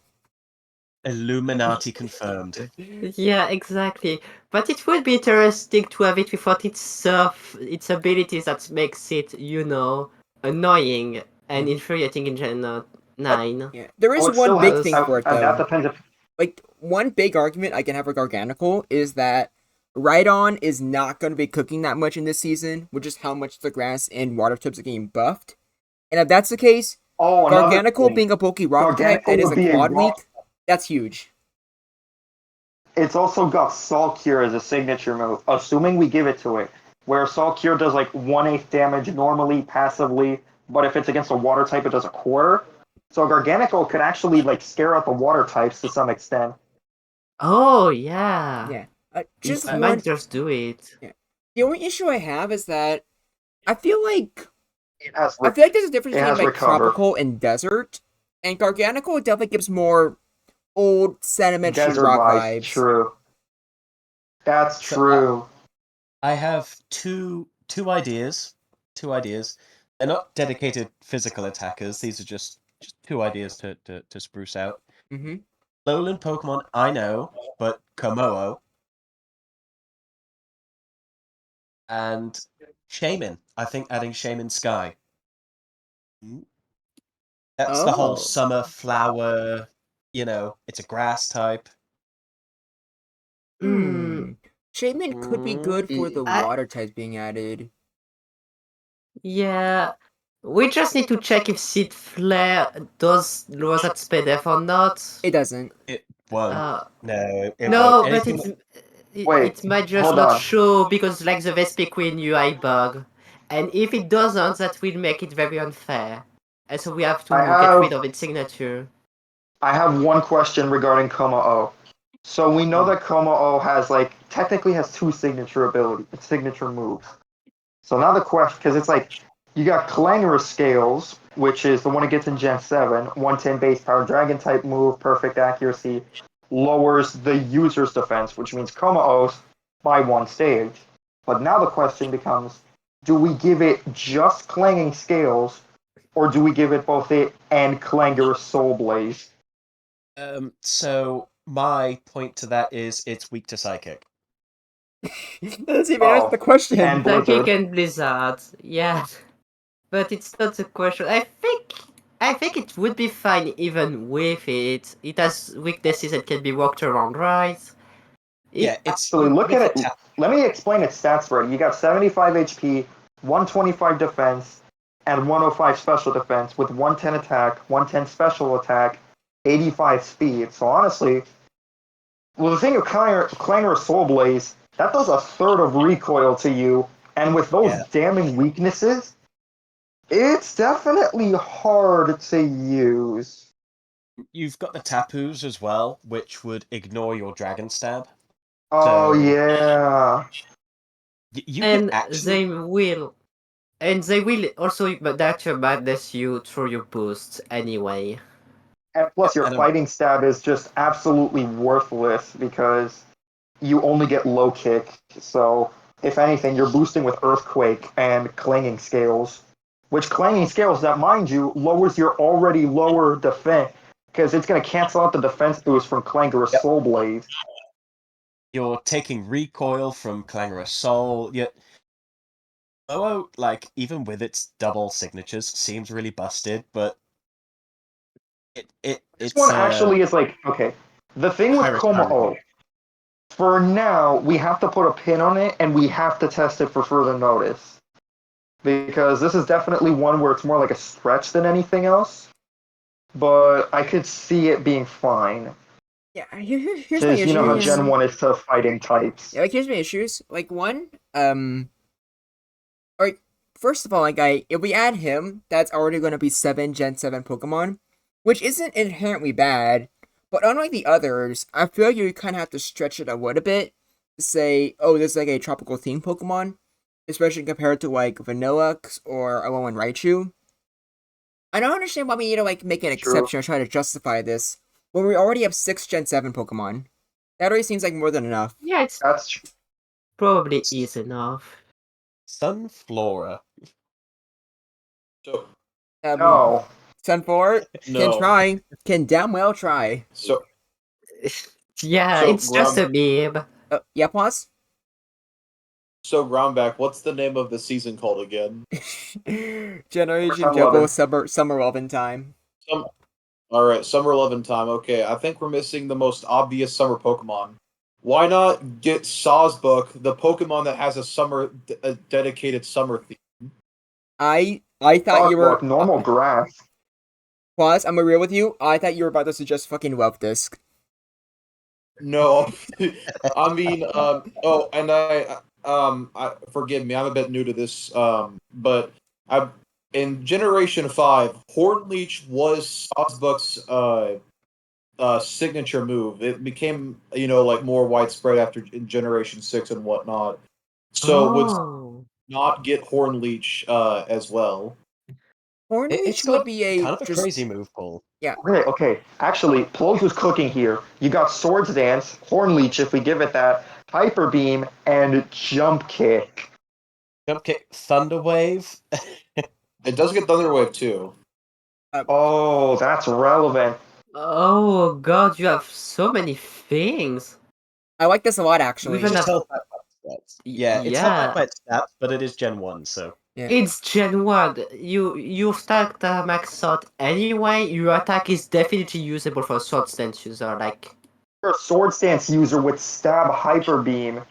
Illuminati confirmed. Yeah, exactly. But it would be interesting to have it without its abilities that makes it, annoying and infuriating in Gen 9. Yeah, there is Oh, it one still big has- thing for it that though. depends if Like one big argument I can have for Garganical is that Rhydon is not going to be cooking that much in this season, which is how much the grass and water types are getting buffed. And if that's the case, another Garganical thing. being a bulky rock type Garganical that is would a be a quad rock- weak, that's huge. It's also got Saw Cure as a signature move, assuming we give it to it. Where Saw Cure does like 1/8 damage normally, passively, but if it's against a water type, it does a quarter. So Garganical could actually like scare out the water types to some extent. Oh, yeah. Yeah. Just I one. might just do it. The only issue I have is that I feel like It has there's a difference it has between like recover. tropical and desert, and Garganical definitely gives more old sedimentary desert rock vibes. vibes. True. That's So, true. I have two ideas. Two ideas. They're not dedicated physical attackers. These are just two ideas to spruce out. Mm-hmm. Lowland Pokemon, I know, but Komodo. And Shaman. I think adding Shaman Sky. That's the Oh. whole summer flower, it's a grass type. Shaman could be good for the I- water types being added. Yeah. We just need to check if Seed Flare does lower that speed F or not. It doesn't. It won't. No, it No, won't. but Anything Wait, it might just hold not on. show because like the Vespi Queen UI bug. And if it doesn't, that will make it very unfair. And so we have to I get have- rid of its signature. I have one question regarding Coma O. So we know that Coma O has technically has two signature moves. So now the question, because it's like you got Clangorous Scales, which is the one it gets in Gen 7, 110 base power, dragon type move, perfect accuracy, lowers the user's defense, which means Coma O's by one stage. But now the question becomes, do we give it just Clanging Scales, or do we give it both it and Clangorous Soul Blaze? So my point to that is it's weak to Psychic. Let's even ask the question. And Psychic Blizzard. and Blizzard, yeah. But it's not the question. I think it would be fine even with it. It has weaknesses that can be worked around, right? Yeah, it's Actually, look with at the it. Let me explain its stats for it. You got 75 HP, 125 defense, and 105 special defense with 110 attack, 110 special attack, 85 speed. So honestly, well, the thing of Clangor Soul Blaze, that does a third of recoil to you, and with those Yeah. damning weaknesses, it's definitely hard to use. You've got the Tapus as well, which would ignore your Dragon Stab. Oh So- yeah. You And could actually. they will also Dr. Madness you through your boosts anyway. And plus, your I don't- fighting stab is just absolutely worthless because you only get low kick. So, if anything, you're boosting with Earthquake and Clanging Scales, which Clanging Scales, that mind you, lowers your already lower defense because it's going to cancel out the defense boost from Clangorous Yep. Soul Blaze. You're taking recoil from Clangorous Soul. Yet, even with its double signatures, seems really busted. But This it's one actually is okay. The thing with Pirate Coma Pirate. O, for now, we have to put a pin on it and we have to test it for further notice. Because this is definitely one where it's more like a stretch than anything else. But I could see it being fine. Yeah, here's my Because you know how issues. Gen 1 is to fighting types. Yeah, here's my issues. One, first of all, if we add him, that's already going to be 7 Gen 7 Pokemon, which isn't inherently bad, but unlike the others, I feel you kind of have to stretch it a little bit to say, oh, this is a tropical theme Pokemon, especially compared to Vanilluxe or Alolan Raichu. I don't understand why we need to make an exception or try to justify this when we already have 6 Gen 7 Pokemon. That already seems like more than enough. Yeah, it's That's true. probably is enough. Sunflora. So No. Sunflora no. can try. Can damn well try. So Yeah, So, it's just a meme. Yeah, pause. so Groundback, what's the name of the season called again? Generation Summer Jumble Lovin'. Summer Lovin' Time. All right, Summer 11 time. Okay, I think we're missing the most obvious summer Pokemon. Why not get Sawsbuck, the Pokemon that has a dedicated summer theme? I thought you were normal grass. pause. I'm real with you. I thought you were about to suggest fucking Wealth Disc. No, I mean, oh, and forgive me, I'm a bit new to this, but in Generation 5, Hornleech was Sawsbuck's, signature move. It became, more widespread after in Generation 6 and whatnot. So would not get Hornleech, as well. Hornleech It's would got be a kind of a just crazy move, Paul. Okay. Actually, Plows was cooking here. You got Swords Dance, Hornleech, if we give it that, Hyper Beam, and Jump Kick. Jump Kick, Thunder Wave. It does get Thunder Wave too. Oh, that's relevant. Oh god, you have so many things. I like this a lot actually. Even Just a- tell that stats. Yeah, it's not backed by its stats, but it is Gen 1, so. Yeah. It's Gen 1. You start max sword anyway. Your attack is definitely usable for a sword stance user. Like, For a sword stance user with stab hyper beam.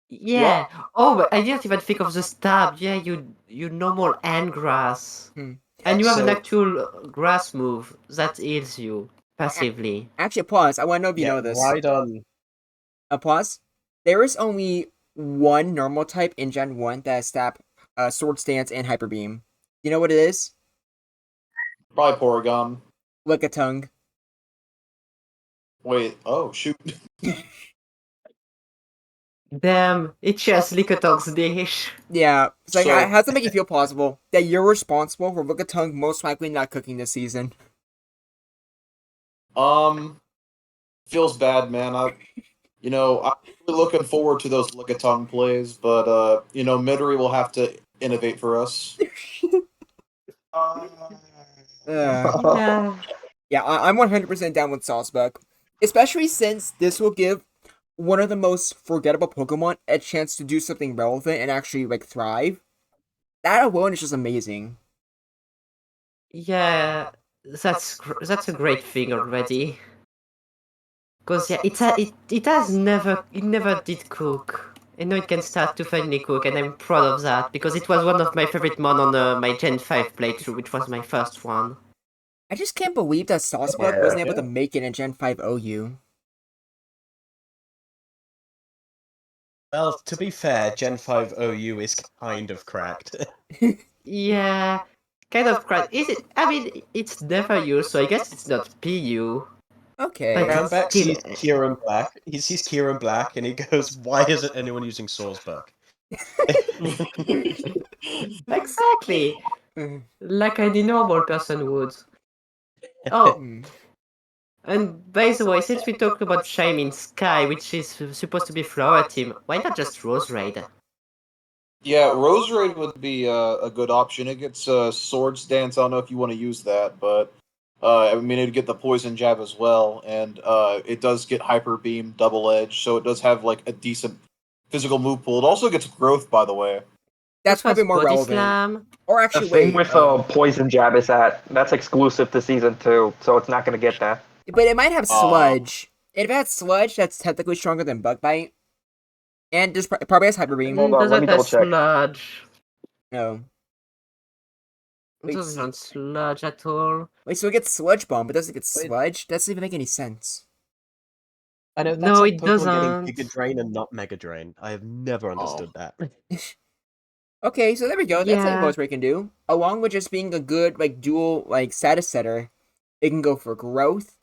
yeah. Oh, but I didn't even think of the stab. Yeah, you normal and grass, Hmm. and you have an So- actual grass move that heals you passively. Actually, pause. I want to know if you Yeah, know this. Rhydon. Pause. There is only one normal type in Gen 1 that has stab, sword stance, and hyper beam. You know what it is? Probably Porygon. Lick a tongue. Wait, oh shoot. Damn, it just Lickitun's dish. Yeah. It's like, So- how does it make you feel plausible that you're responsible for Lick a tongue most likely not cooking this season? Feels bad, man. I'm really looking forward to those Lickitung plays, but Midori will have to innovate for us. Yeah. Yeah, I'm 100% down with Saucebuck. Especially since this will give one of the most forgettable Pokemon a chance to do something relevant and actually, like, thrive. That alone is just amazing. Yeah, that's a great thing already. Cause yeah, it never did cook. And now it can start to finally cook, and I'm proud of that because it was one of my favorite mon on my Gen 5 playthrough, which was my first one. I just can't believe that Saucebuck Yeah. wasn't able to make it in Gen 5 OU. Well, to be fair, Gen 5 OU is kind of cracked. Yeah, kind of crap. Is it? I mean, it's never used, so I guess it's not PU. Okay. But Brown it's back still- sees Kieran Black. He sees Kieran Black and he goes, "Why isn't anyone using Sawsbuck?" Exactly, like any normal person would. Oh, Hmm. and by the way, since we talked about Shining Sky, which is supposed to be Flower Team, why not just Rose Raid? Yeah, Rose Raid would be a good option. It gets Swords Dance. I don't know if you want to use that, but it'd get the Poison Jab as well, and it does get Hyper Beam, Double Edge, so it does have like a decent physical move pool. It also gets Growth, by the way. That's Which was probably more Body relevant. Slam. Or The actually, thing wait. with Poison Jab is that's exclusive to Season 2, so it's not going to get that. But it might have Sludge. If it had Sludge, that's technically stronger than Bug Bite. And just it probably has Hyper Beam. Hold on, let Doesn't me have double check. Sludge. No. It doesn't have Sludge at all. Wait, so it gets Sludge Bomb, but doesn't it get Wait. Sludge? That doesn't even make any sense. I know that's No, like it Pokemon getting doesn't. Giga Drain and not Mega Drain. I have never understood that. Okay, so there we go. That's Yeah. what Rose Raid can do. Along with just being a good, like, dual, like, status setter, it can go for growth.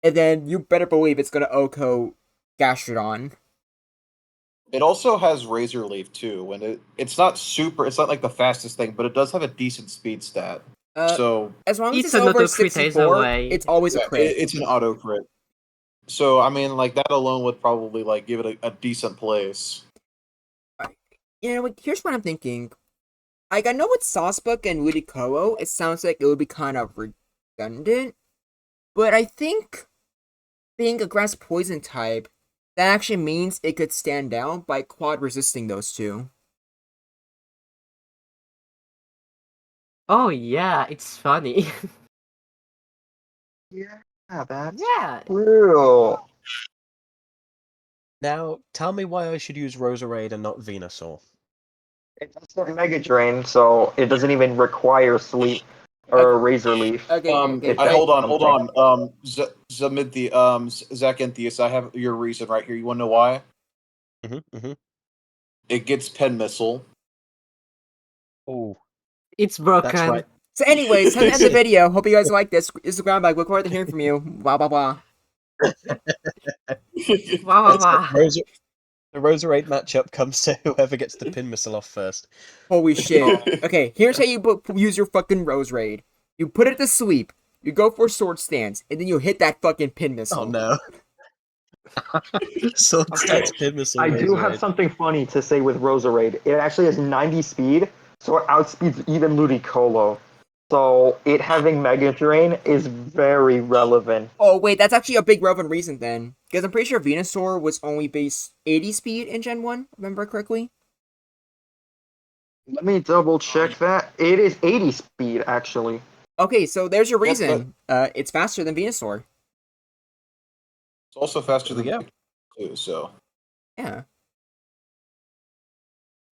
And then you better believe it's gonna Oko Gastrodon. It also has Razor Leaf too, and it's not like the fastest thing, but it does have a decent speed stat. So As long as It's it's an over auto crit either 64, way. it's always a yeah, crit. it's an auto crit. So I mean, like that alone would probably like give it a decent place. You know, here's what I'm thinking. Like, I know with Saucebuck and Ludicolo, it sounds like it would be kind of redundant. But I think being a grass poison type, that actually means it could stand out by quad resisting those two. Oh yeah, it's funny. Yeah, that's Yeah. true. Now, tell me why I should use Roserade and not Venusaur. It's also Mega Drain, so it doesn't even require Sleep or Razor Leaf. Okay, okay. I hold on. something. Zacanthius, I have your reason right here. You want to know why? Mm-hmm. It gets Pen Missile. Oh, It's broken. that's right. So anyways, time to end the video. Hope you guys like this. This is the Groundbag. Look forward to hearing from you. Blah, blah, blah. Wow, wow, wow. The Roserade matchup comes to whoever gets the pin missile off first. Holy shit. Okay, here's how you use your fucking Rose Raid. You put it to sleep, you go for Sword Stance, and then you hit that fucking pin missile. Oh no. Sword Okay, Stance pin missile. I do have Roserade. something funny to say with Roserade. It actually has 90 speed, so it outspeeds even Ludicolo. So it having Mega Drain is very relevant. Oh wait, that's actually a big relevant reason then, because I'm pretty sure Venusaur was only base 80 speed in Gen 1. Remember correctly? Let me double check that. It is 80 speed, actually. Okay, so there's your Yes, but- reason. It's faster than Venusaur. It's also faster There we than go. too, so Yeah.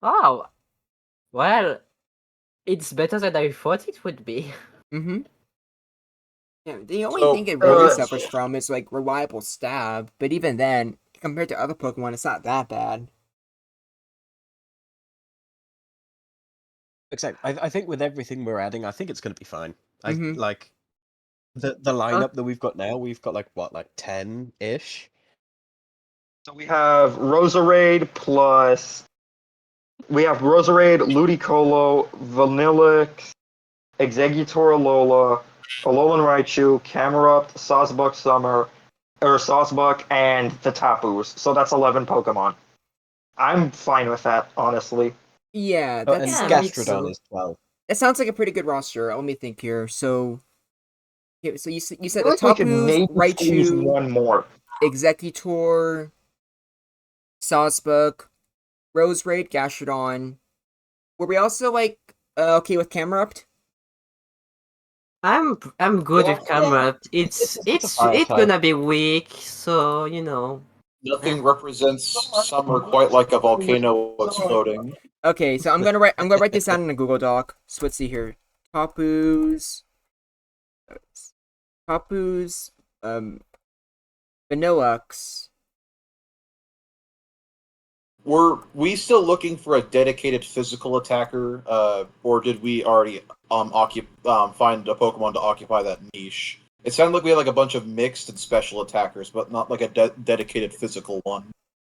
Wow. Well, it's better than I thought it would be. Mm-hmm. Yeah, the only So, thing it really uh, suffers from is like reliable stab, but even then, compared to other Pokemon, it's not that bad. Exactly. I think with everything we're adding, I think it's going to be fine. I Mhm. like the lineup that we've got now. We've got like what, like 10-ish. So we have Roserade plus. We have Roserade, Ludicolo, Vanillix, Exeggutor Alola, Alolan Raichu, Camerupt, Sawsbuck Summer, or Sawsbuck, and the Tapus. So that's 11 Pokemon. I'm fine with that, honestly. Yeah, Oh, and that's Yeah, me Gastrodon too. as well. that sounds like a pretty good roster. Let me think here. So, yeah, so you I said feel the like we could Tapus, maybe squeeze Raichu, one more. Exeggutor, Sawsbuck, Roserade, Gastrodon. Were we also like okay with Camerupt? I'm good Yeah, with camera. It's it's a fire it's type. gonna be weak, so you know. nothing represents summer quite like a volcano exploding. Okay, so I'm gonna write this down in a Google Doc. So let's see here. Tapus, Tapus, Vanillux. Were we still looking for a dedicated physical attacker, or did we already find a Pokemon to occupy that niche? It sounded like we had like a bunch of mixed and special attackers, but not like a dedicated physical one.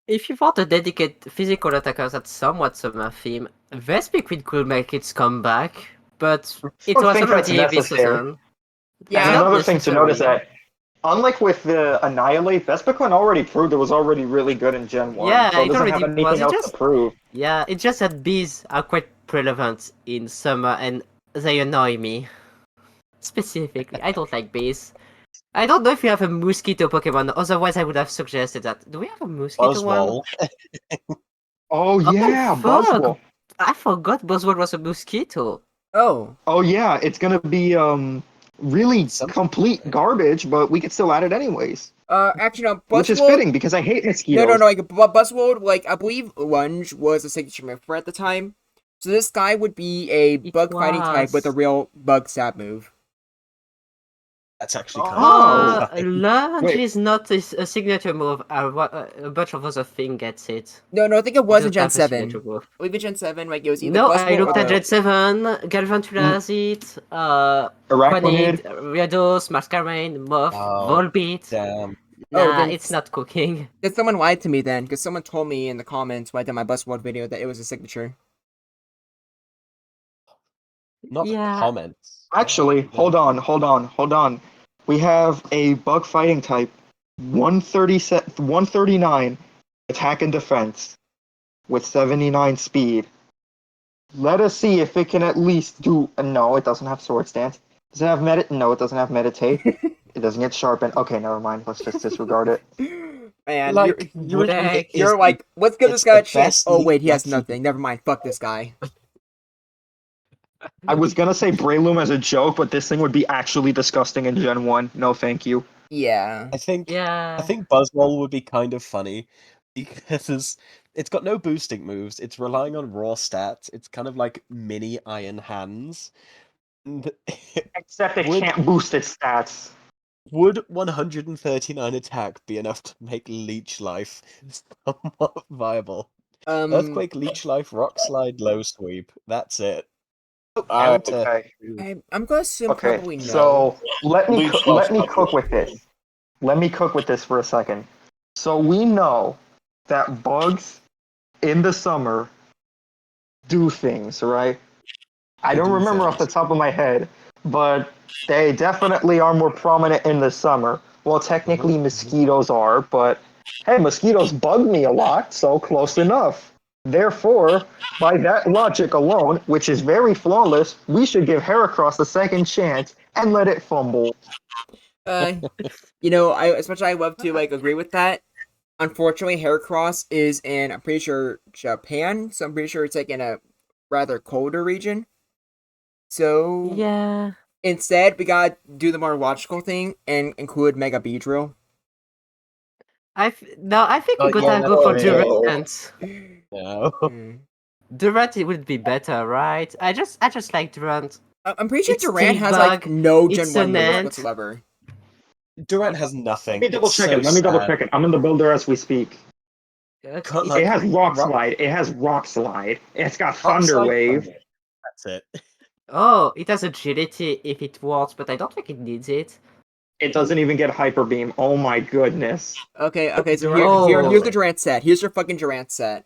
If you want to dedicate physical attackers at somewhat summer theme, Vespiquen could make its comeback, but it don't was think that's already this necessary. season. Yeah, And Not another thing to notice necessary. that, unlike with the Annihilate, Vespiquen already proved it was already really good in Gen 1, Yeah, so it it doesn't have already was. anything else to prove. Yeah, it's just that bees are quite relevant in summer and they annoy me. Specifically, I don't like bees. I don't know if you have a mosquito Pokemon, otherwise I would have suggested that. Do we have a mosquito one? Buzzwole. Oh yeah, fuck! Buzzwole. I forgot Buzzword was a mosquito. Oh, Oh yeah, it's gonna be really Some- complete garbage, but we could still add it anyways. actually no, Which is Buzzwold. fitting because I hate No, mosquitoes. like Buzzwold, like I believe Lunge was a signature move for at the time. So this guy would be a It bug fighting type with a was. real bug stab move. That's actually kind Oh. of Lunge Wait. is not a signature move. A bunch of other thing gets it. No, I think it It was in doesn't Gen have a signature 7. move. I believe in Gen 7, like it was either No, I Buzzwold or looked at the Gen 7, Galvantula has it, Arachnid. Quanid, Riados, Masquerain, Moth, Oh, Volbeat. damn. Oh, Nah, then it's not cooking. then someone lied to me then, because someone told me in the comments when I did my Buzzwold video that it was a signature. Not Yeah. comments. Actually, hold on. We have a bug fighting type, 139 attack and defense with 79 speed. Let us see if it can at least do. No, it doesn't have Sword Stance. Does it have No, it doesn't have Meditate. It doesn't get sharpened. Okay, never mind. Let's just disregard it. Man, Like, you're like, let's give this it's guy the a chance. best Oh wait, he has league match nothing. Never mind. Fuck this guy. I was gonna say Breloom as a joke, but this thing would be actually disgusting in Gen 1. No, thank you. Yeah. I think Yeah. Buzzwole would be kind of funny because it's got no boosting moves. It's relying on raw stats. It's kind of like mini Iron Hands. And Except it Would- can't boost its stats. would 139 attack be enough to make Leech Life somewhat viable? Earthquake, Leech Life, Rock Slide, Low Sweep. That's it. Counter. Okay. I'm gonna assume Okay. probably no. So let me Leech let me Life's cook not with good. this. Let me cook with this for a second. So we know that bugs in the summer do things, right? I They don't do remember off the things. top of my head, but they definitely are more prominent in the summer. Well, technically Mhm. mosquitoes are, but hey, mosquitoes bug me a lot, so close enough. Therefore, by that logic alone, which is very flawless, we should give Heracross a second chance and let it fumble. As much as I love to agree with that, unfortunately, Heracross is in, I'm pretty sure, Japan. So I'm pretty sure it's in a rather colder region. So Yeah. instead, we gotta do the more logical thing and include Mega Beedrill. I think we Oh, gotta yeah, go for that's fair. Durant. No. Hmm. Durant it would be better, right? I just like Durant. I'm pretty sure It's Durant has Steel-Bug, no it's Gen 1 an moves ant. whatsoever. Durant has Let nothing. me double It's check so it. Let me double sad. check it. I'm in the builder as we speak. Cut, It, like, It has Rock Rock- Slide. It has Rock Slide. It's got Rock Thunder Slide, Wave. Thunder. That's it. oh, it has agility if it wants, but I don't think it needs it. It doesn't even get Hyper Beam. Oh my goodness. Okay, so Durant here's Oh. the Durant set. Here's your fucking Durant set.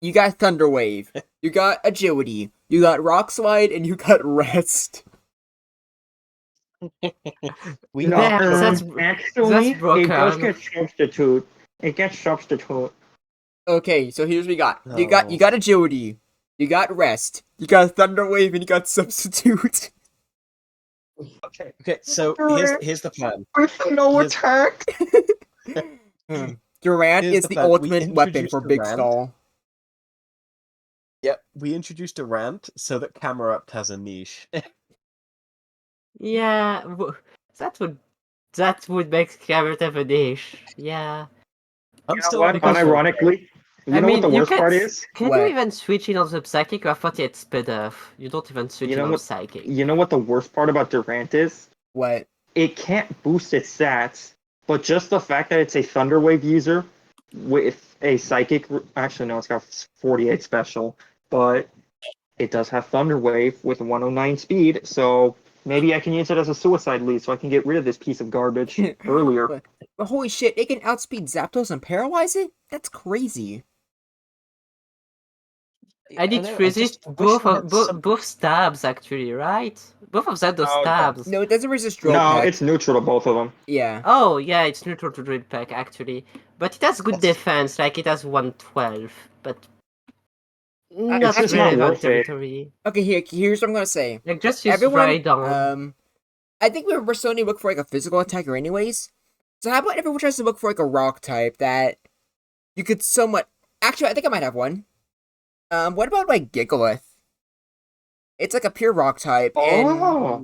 You got Thunder Wave, you got Agility, you got Rock Slide, and you got Rest. We No, got That's actually, it does broken. get Substitute. It gets Substitute. Okay, so here's what you got. You Oh. got Agility, you got Rest, you got Thunder Wave, and you got Substitute. Okay. Okay, so here's the plan. With no Here's- attack. Durant Here's is the the plan. We ultimate weapon introduced for Big Durant. Stall. Yep, we introduced a rant so that Camerupt has a niche. Yeah, that would make Carrot have a dish. Yeah. I'm You know still what? because Unironically, you know what the you worst part is? can What? you even switch in on the psychic or 48 speed off? You don't even switch You in know on what? psychic. You know what the worst part about Durant is? What? It can't boost its stats, but just the fact that it's a Thunder Wave user with a Psychic. Actually, no, it's got 48 special, but it does have Thunder Wave with 109 speed, so maybe I can use it as a suicide lead so I can get rid of this piece of garbage earlier. But holy shit, it can outspeed Zapdos and paralyze it? That's crazy. And it I wish resists we both had some- both stabs actually, right? Both of them those No, it doesn't. stabs. No, it doesn't resist Drill No, Peck. it's neutral to both of them. Yeah. Oh yeah, it's neutral to Drill Peck actually, but it has good That's- defense. Like it has 112, but not That's not relevant worth it. territory. Okay, here's what I'm gonna say. Like just use Everyone, Rhydon. I think we're still need to look for a physical attacker anyways. So how about everyone tries to look for a rock type that you could somewhat... Actually, I think I might have one. What about Gigalith? It's a pure rock type, Oh,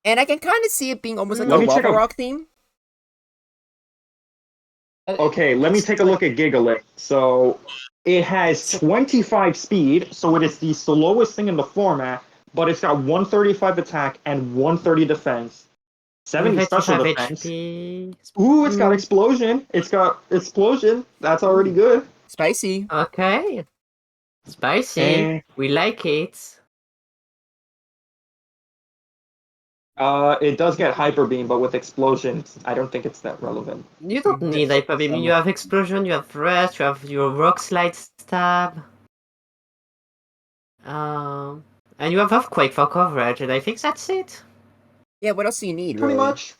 and I can kind of see it being almost like Let a me check lava out- rock theme. okay. Let me take a look at Gigalith. So it has 25 speed, so it is the slowest thing in the format, but it's got 135 attack and 130 defense, 70 special 85 defense. HP. Ooh, it's got Mm, explosion. It's got explosion. That's already good. Spicy. okay. Spicy. Eh. We like it. It does get hyper beam, but with explosions, I don't think it's that relevant. You don't need Hyper Beam. You have Explosion, you have Rest, you have your Rock Slide Stab. And you have Earthquake for coverage, and I think that's it. Yeah, what else do you need, Pretty really? much.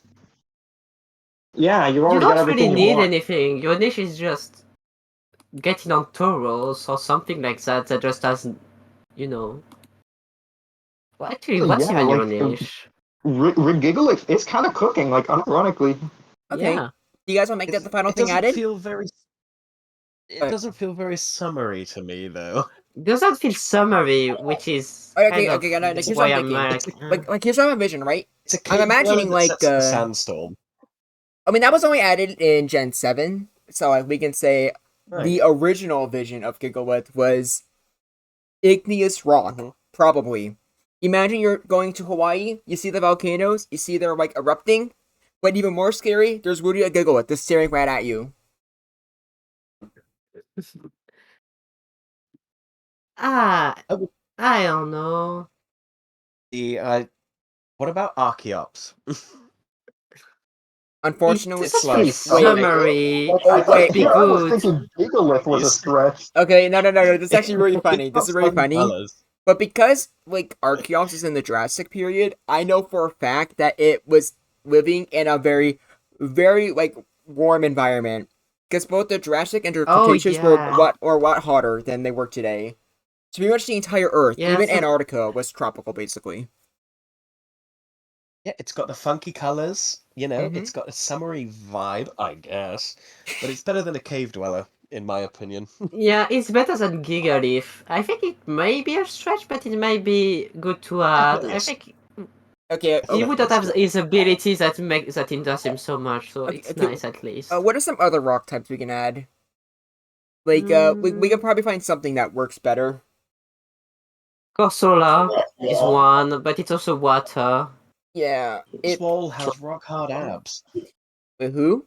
Yeah, you You already got don't really everything you need want. anything. Your niche is just getting on Tauros or something like that that just doesn't, you know. Well, actually, Oh, what's yeah, even your like, niche? Gigalith, it's kind of cooking, like, unironically. Okay. Yeah. Do you guys want to make that the final thing added? It doesn't feel very summary to me, though. Does that feel summary, which is Okay, kind of okay, no, here's what why I'm I'm thinking. like, Like here's what I'm envisioning, right? It's a I'm imagining, that sets the sandstorm. I mean, that was only added in Gen 7, so we can say Right. the original vision of Gigalith was igneous rock, probably. Imagine you're going to Hawaii, you see the volcanoes, you see they're erupting, but even more scary, there's literally a Gigalith just staring right at you. ah, Oh. I don't know. What about Archeops? Unfortunately, It's like- pretty summary. Oh, It wait. would be I was good. thinking Gigalith was a stretch. okay, no, this is actually really funny. This is really funny. Fellas. But because Archeops is in the Jurassic period, I know for a fact that it was living in a very, very warm environment. because both the Jurassic and the Oh, Cretaceous yeah. were a lot hotter than they were today. So pretty much the entire Earth, Yeah, even so- Antarctica, was tropical, basically. Yeah, it's got the funky colors, Mhm. it's got a summery vibe, I guess. But it's better than a cave dweller, in my opinion. Yeah, it's better than Gigaleaf. I think it may be a stretch, but it might be good to add. I Yes. think Okay, he wouldn't have definitely. his abilities that interests him so much, so Okay, it's okay, nice at least. what are some other rock types we can add? Like, we can probably find something that works better. Corsola is Yeah. one, but it's also water. Yeah, Oswald has rock hard abs. who?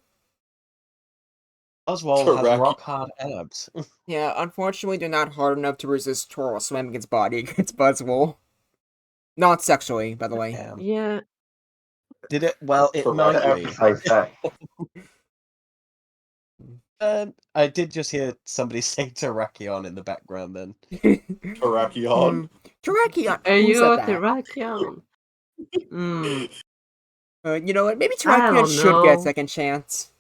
Oswald has Correct. rock hard abs. Yeah, unfortunately, they're not hard enough to resist Toro slamming its body against Buzzwole. Not sexually, by the way. Damn. Yeah. Did it? Well, it Correct. might To be. emphasize that. I did just hear somebody say Terrakion in the background then. Terrakion. Terrakion. Are Who you said a that? Terrakion? Hmm. You know what? Maybe I Terrakion don't should get a know. second chance.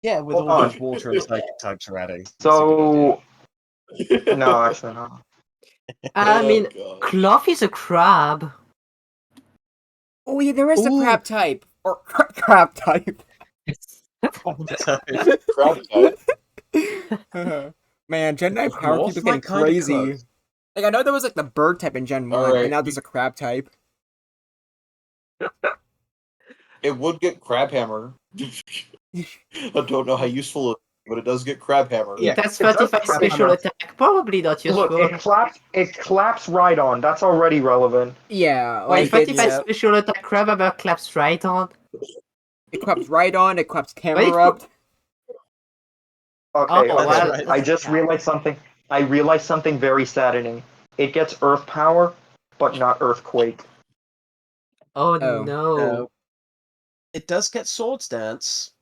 Yeah, with Hold all on. those water and psychic types are adding. So no, actually no. I Oh, mean, God. Cloth is a crab. Oh yeah, there is a Ooh. crab type. Or crab type. Crab type. Man, Gen 9 power Dwarf keeps getting might kinda crazy. cook. Like, I know there was like the bird type in Gen 1, Alright. and now there's a crab type. It would get crab hammer. I don't know how useful it is, but it does get crab hammer. It has it does 35 crap special hammer. attack. Probably not Look, useful. it claps right on. That's already relevant. Yeah, Wait, like 35 Yeah. special attack crab hammer claps right on. it claps right on, it claps But camera up. Okay, Oh, okay. That's well, right. I just realized something. I realized something very saddening. It gets earth power, but not earthquake. Oh Oh. no. It does get Swords Dance.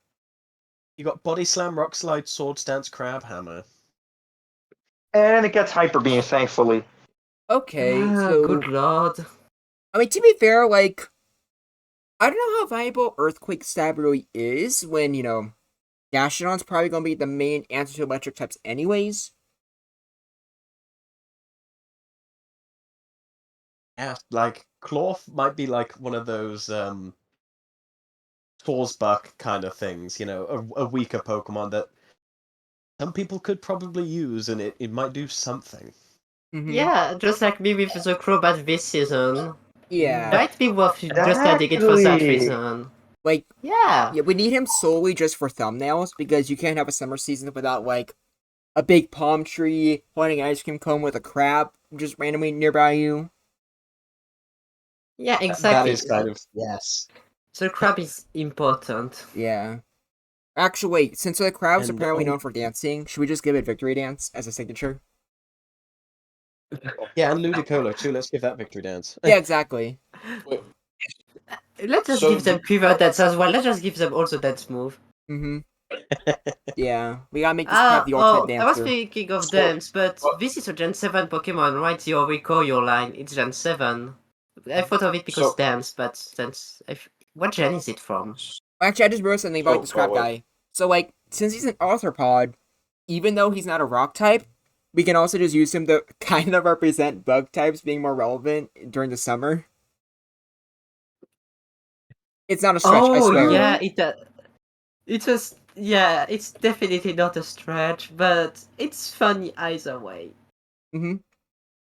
You got Body Slam, Rock Slide, Swords Dance, Crab Hammer. And it gets hyper beam, thankfully. Okay, Ah, so good lord. I mean, to be fair, like, I don't know how valuable Earthquake Stab really is when, Gastrodon's probably going to be the main answer to electric types anyways. Yeah, like Cloth might be like one of those Buck kind of things, a weaker Pokemon that some people could probably use, and it might do something. Mm-hmm. Yeah, just like me with the Crobat this season. Yeah. Might be worth just adding it for that reason. Like, Yeah. yeah, we need him solely just for thumbnails because you can't have a summer season without, like, a big palm tree holding an ice cream cone with a crab just randomly nearby you. Yeah, That exactly. is kind of yes. The crab is important. Yeah. Actually, wait, since the crab's And, apparently known for dancing, should we just give it Victory Dance as a signature? Yeah, and Ludicolo too. Let's give that Victory Dance. Yeah, exactly. Wait, Let's just So give them Quiver Dance as well. Let's just give them also Dance move. Mm-hmm. Yeah, we gotta make this crab the Oh, ultimate I was dancer. thinking of So- dance, but this is a Gen 7 Pokemon, right? The Oricorio line, it's Gen 7. I thought of it because So- dance, but dance. What gen is it from? Actually, I just realized something about this crab guy. So, like, since he's an arthropod, even though he's not a rock type, we can also just use him to kind of represent bug types being more relevant during the summer. It's not a stretch, I Oh swear. yeah, it was yeah, it's definitely not a stretch, but it's funny either way. Mm-hmm.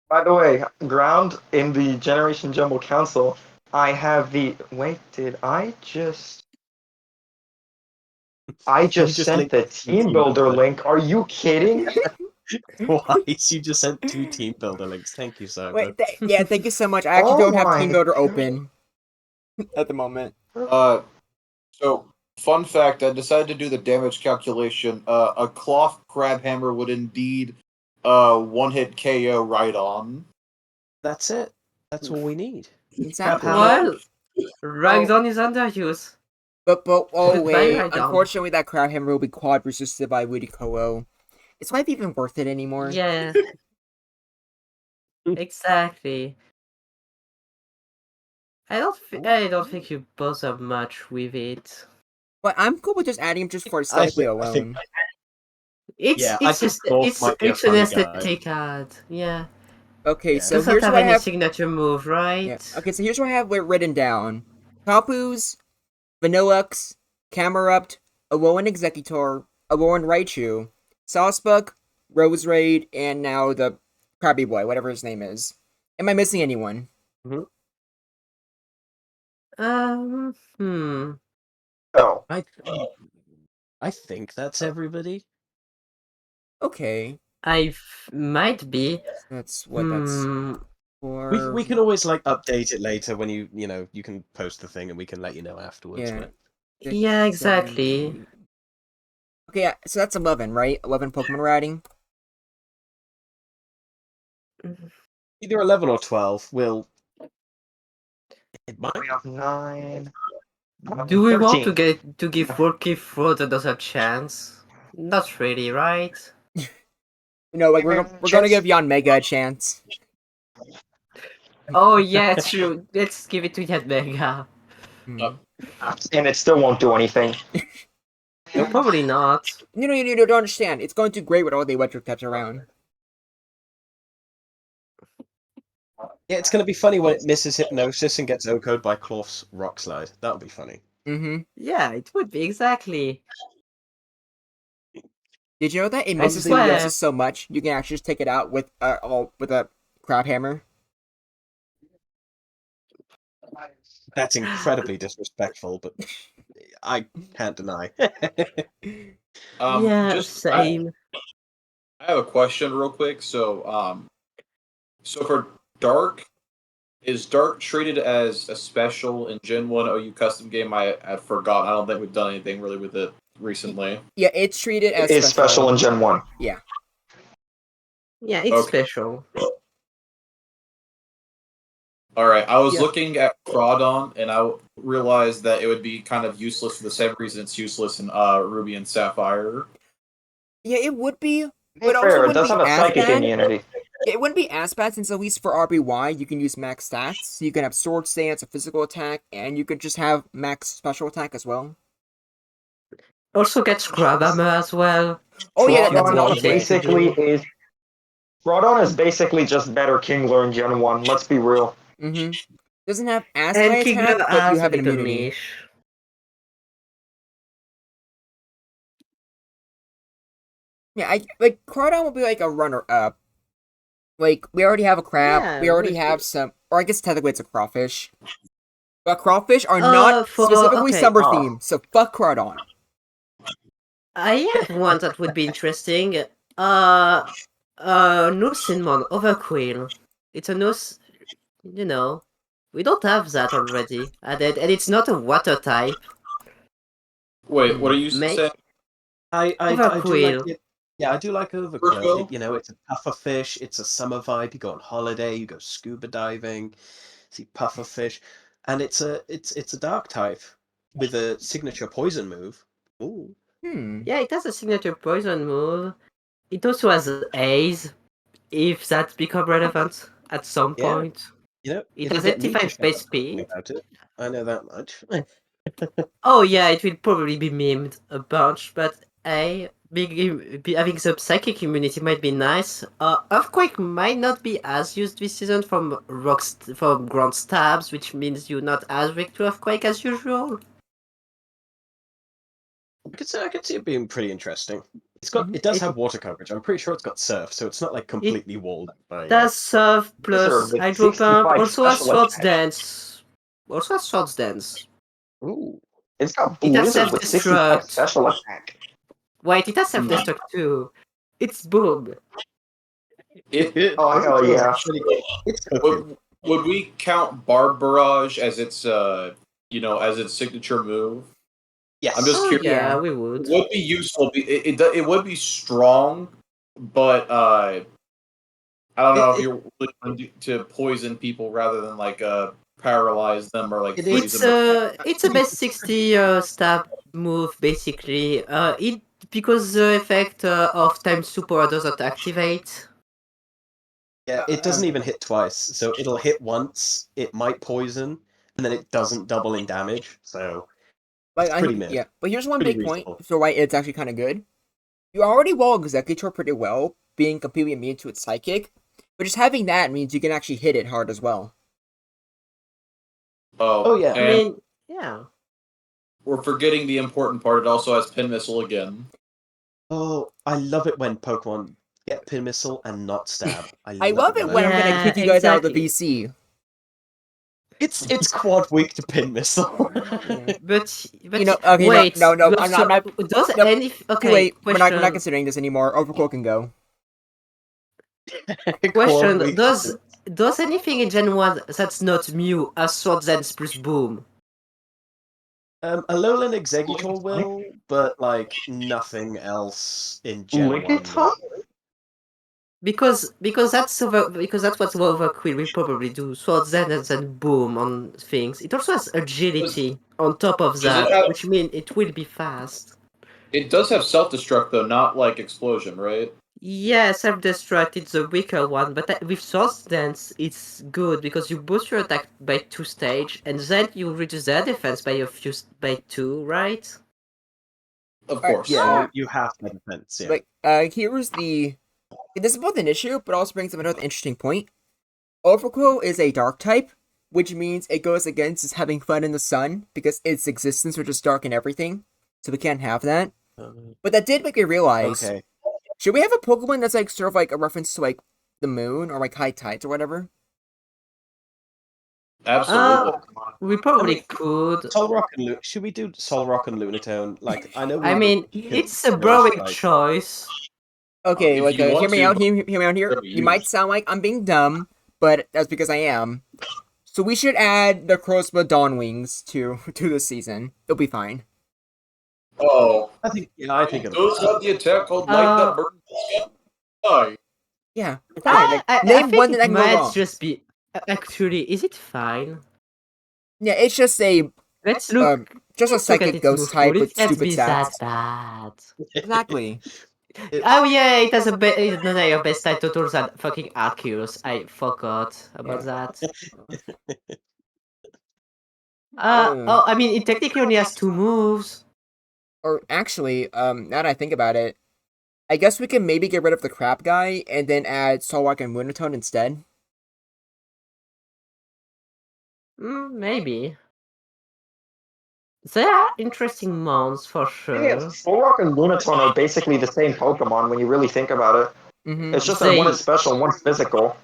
By the way, Ground in the Generation Jumble Council, I have the. Wait, did I just? I just just sent linked the to Team Team Builder Builder. link. Are you kidding? Twice you just sent 2 Team Builder links. Thank you, sir. Wait, yeah, thank you so much. I actually Oh don't have my Team Builder God. open at the moment. So fun fact, I decided to do the damage calculation. A cloth crab hammer would indeed one hit KO right on. That's it. That's all we need. Exactly. Hammer. Well, Ragdown is underused. But oh Goodbye, wait, Rhydon. unfortunately that crab hammer will be quad resisted by Ludicolo. It's not even worth it anymore. Yeah. Exactly. I don't think you bother much with it. But I'm cool with just adding him just for I aesthetically think- I think- alone. It's I think Golf might be a it's an fun guy. aesthetic card. Yeah. Okay, Yeah. so Doesn't here's have what I any have. signature move, right? Yeah. Okay, so here's what I have written down: Papu's, Vanillux, Camerupt, Alolan Executor, Alolan Raichu, Saucebuck, Rose Raid, and now the Krabby Boy, whatever his name is. Am I missing anyone? Hmm. Oh, I think that's everybody. Okay, Might be. that's what that's Hmm. for. We can always like update it later when you can post the thing and we can let you know afterwards. Yeah. But Yeah, exactly. 70. Okay, so that's 11, right? 11 Pokemon riding. either 11 or 12 will. It might. we have 9. Do we want to 13. give Rookie Fraud another chance? Not really, right? Like we're gonna give Jan Mega a chance. Oh yeah, true. Let's give it to Yet Mega. Hmm. And it still won't do anything. No, probably not. You don't understand. It's going to great with all the electric types around. Yeah, it's going to be funny when it misses Hypnosis and gets OHKO'd by Cloth's Rock Slide. That'll be funny. Mm-hmm. Yeah, it would be exactly. Did you know that it I misses swear. Hypnosis so much you can actually just take it out with a crab hammer? That's incredibly disrespectful, but I can't deny. Yeah, Just same. I have a question real quick. So for Dark, is Dark treated as a special in Gen 1 OU custom game? I forgot. I don't think we've done anything really with it recently. Yeah, it's treated as It's special in Gen 1. Yeah, it's Okay. special. All right. I was Yeah. looking at Crawdon, and I realized that it would be kind of useless for the same reason it's useless in Ruby and Sapphire. Yeah, it would be. To be But also fair, it wouldn't does be have a as psychic bad. immunity. It wouldn't be as bad since at least for RBY you can use max stats. So you can have Sword Stance, a physical attack, and you could just have max special attack as well. Also gets Grab Hammer as well. Oh yeah, that's Crawdon a lot of is way. basically is. Groudon is basically just better Kingler in Gen 1, let's be real. Mm-hmm. Doesn't have as And high attack, Kingler but you has a have an little immunity. niche. Yeah, I like Crawdon will be like a runner up. Like we already have a crab, Yeah, we already would have be. some, or I guess technically it's a crawfish. But crawfish are not specifically okay. summer Oh. themed, so fuck Crawdon. I have one that would be interesting. Nucinmon Overquill. It's a nose. We don't have that already added, and it's not a water type. Wait, what are you May- saying? I do like Overquill. it. Yeah, I do like Overquill. Overquill? It's a puffer fish. It's a summer vibe. You go on holiday. You go scuba diving. See puffer fish, and it's a dark type with a signature poison move. Ooh. Yeah, it has a signature poison move. It also has Ace, if that become relevant at some Yeah. point. It It'll has get me to 85 shut base up talking speed. about it. I know that much. Oh yeah, it will probably be memed a bunch, but having the psychic immunity might be nice. Earthquake might not be as used this season from from ground stabs, which means you're not as weak to Earthquake as usual. I could see it being pretty interesting. It does have water coverage. I'm pretty sure it's got surf, so it's not like completely walled by. Does Surf plus with Hydro Pump, 65 also has special Swords attack. Dance. Also has Swords Dance. Ooh. It's got It has Blizzard with 65 Self-Destruct. special attack. Wait, it has Self-Destruct too. It's Boom. Oh, hell yeah. It's cooking. Would we count Barb Barrage as its as its signature move? Yes. I'm just Oh curious. yeah, we would. It would be useful. It would be strong, but I don't know if you're willing to poison people rather than like paralyze them or like freeze them. It's a best 60 stab move basically. Because the effect of time super doesn't activate. Yeah, it doesn't even hit twice. So it'll hit once, it might poison, and then it doesn't double in damage. So Like, It's pretty mid. Yeah, but here's one Pretty big point reasonable. for why it's actually kind of good. You already wall Executor pretty well, being completely immune to its psychic, but just having that means you can actually hit it hard as well. Oh, yeah. I and mean, yeah. we're forgetting the important part. It also has pin missile again. Oh, I love it when Pokemon get Pin Missile and not stab. I love it when I'm gonna Yeah, kick you guys out of the exactly. VC. It's quad weak to Pin Missile. Yeah. But Okay, wait, no, you I'm also, not. does Nope. any Too okay late. We're not question considering this anymore. Overclock can go. Quad question weak does anything in Gen 1 that's not Mew as Swords Dance plus Boom? Alolan Exeggutor will, but like nothing else in Gen 1. Lickitung? Because that's what Overquill will probably do. Swords Dance and then Boom on things. It also has agility on top of it that, have- which means it will be fast. It does have self destruct though, not like explosion, right? Yeah, self-destruct is the weaker one, but with Swords Dance, it's good because you boost your attack by 2 stage, and then you reduce their defense by by 2, right? Of Alright, course. Yeah, you have the defense, yeah. Like, here's the. This is both an issue, but also brings up another interesting point. Overquill is a dark type, which means it goes against just having fun in the sun because its existence would just darken everything. So we can't have that. But that did make me realize. Okay. Should we have a Pokemon that's like sort of like a reference to like the moon or like high tides or whatever? Absolutely. We probably could. Solrock and should we do Solrock and Lunatone? Like, I know we I mean, it's a broad choice. Okay, If like you hear want me to, out. Hear me out here. whatever You you might use. sound like I'm being dumb, but that's because I am. So we should add the Crossbow Dawn Wings to this season. It'll be fine. Oh, I think it it'll does have the attack called Light That Burns the Sky. Yeah, it's fine. Like, I name think one that it can go might wrong. just be. Actually, is it fine? Yeah, it's just a Let's look. just a Let's look at psychic its ghost move type pool. with It can't stupid be stats. that bad. Exactly. Oh yeah, it has another best stat total than fucking Arceus. I forgot about that. Oh, I mean, it technically only has 2 moves. Or actually, now that I think about it, I guess we can maybe get rid of the crap guy and then add Solwalk and Moonotone instead. Maybe. They are interesting mons for sure. Solrock and Lunatone are basically the same Pokemon when you really think about it. Mm-hmm. It's just that one is special and one's physical.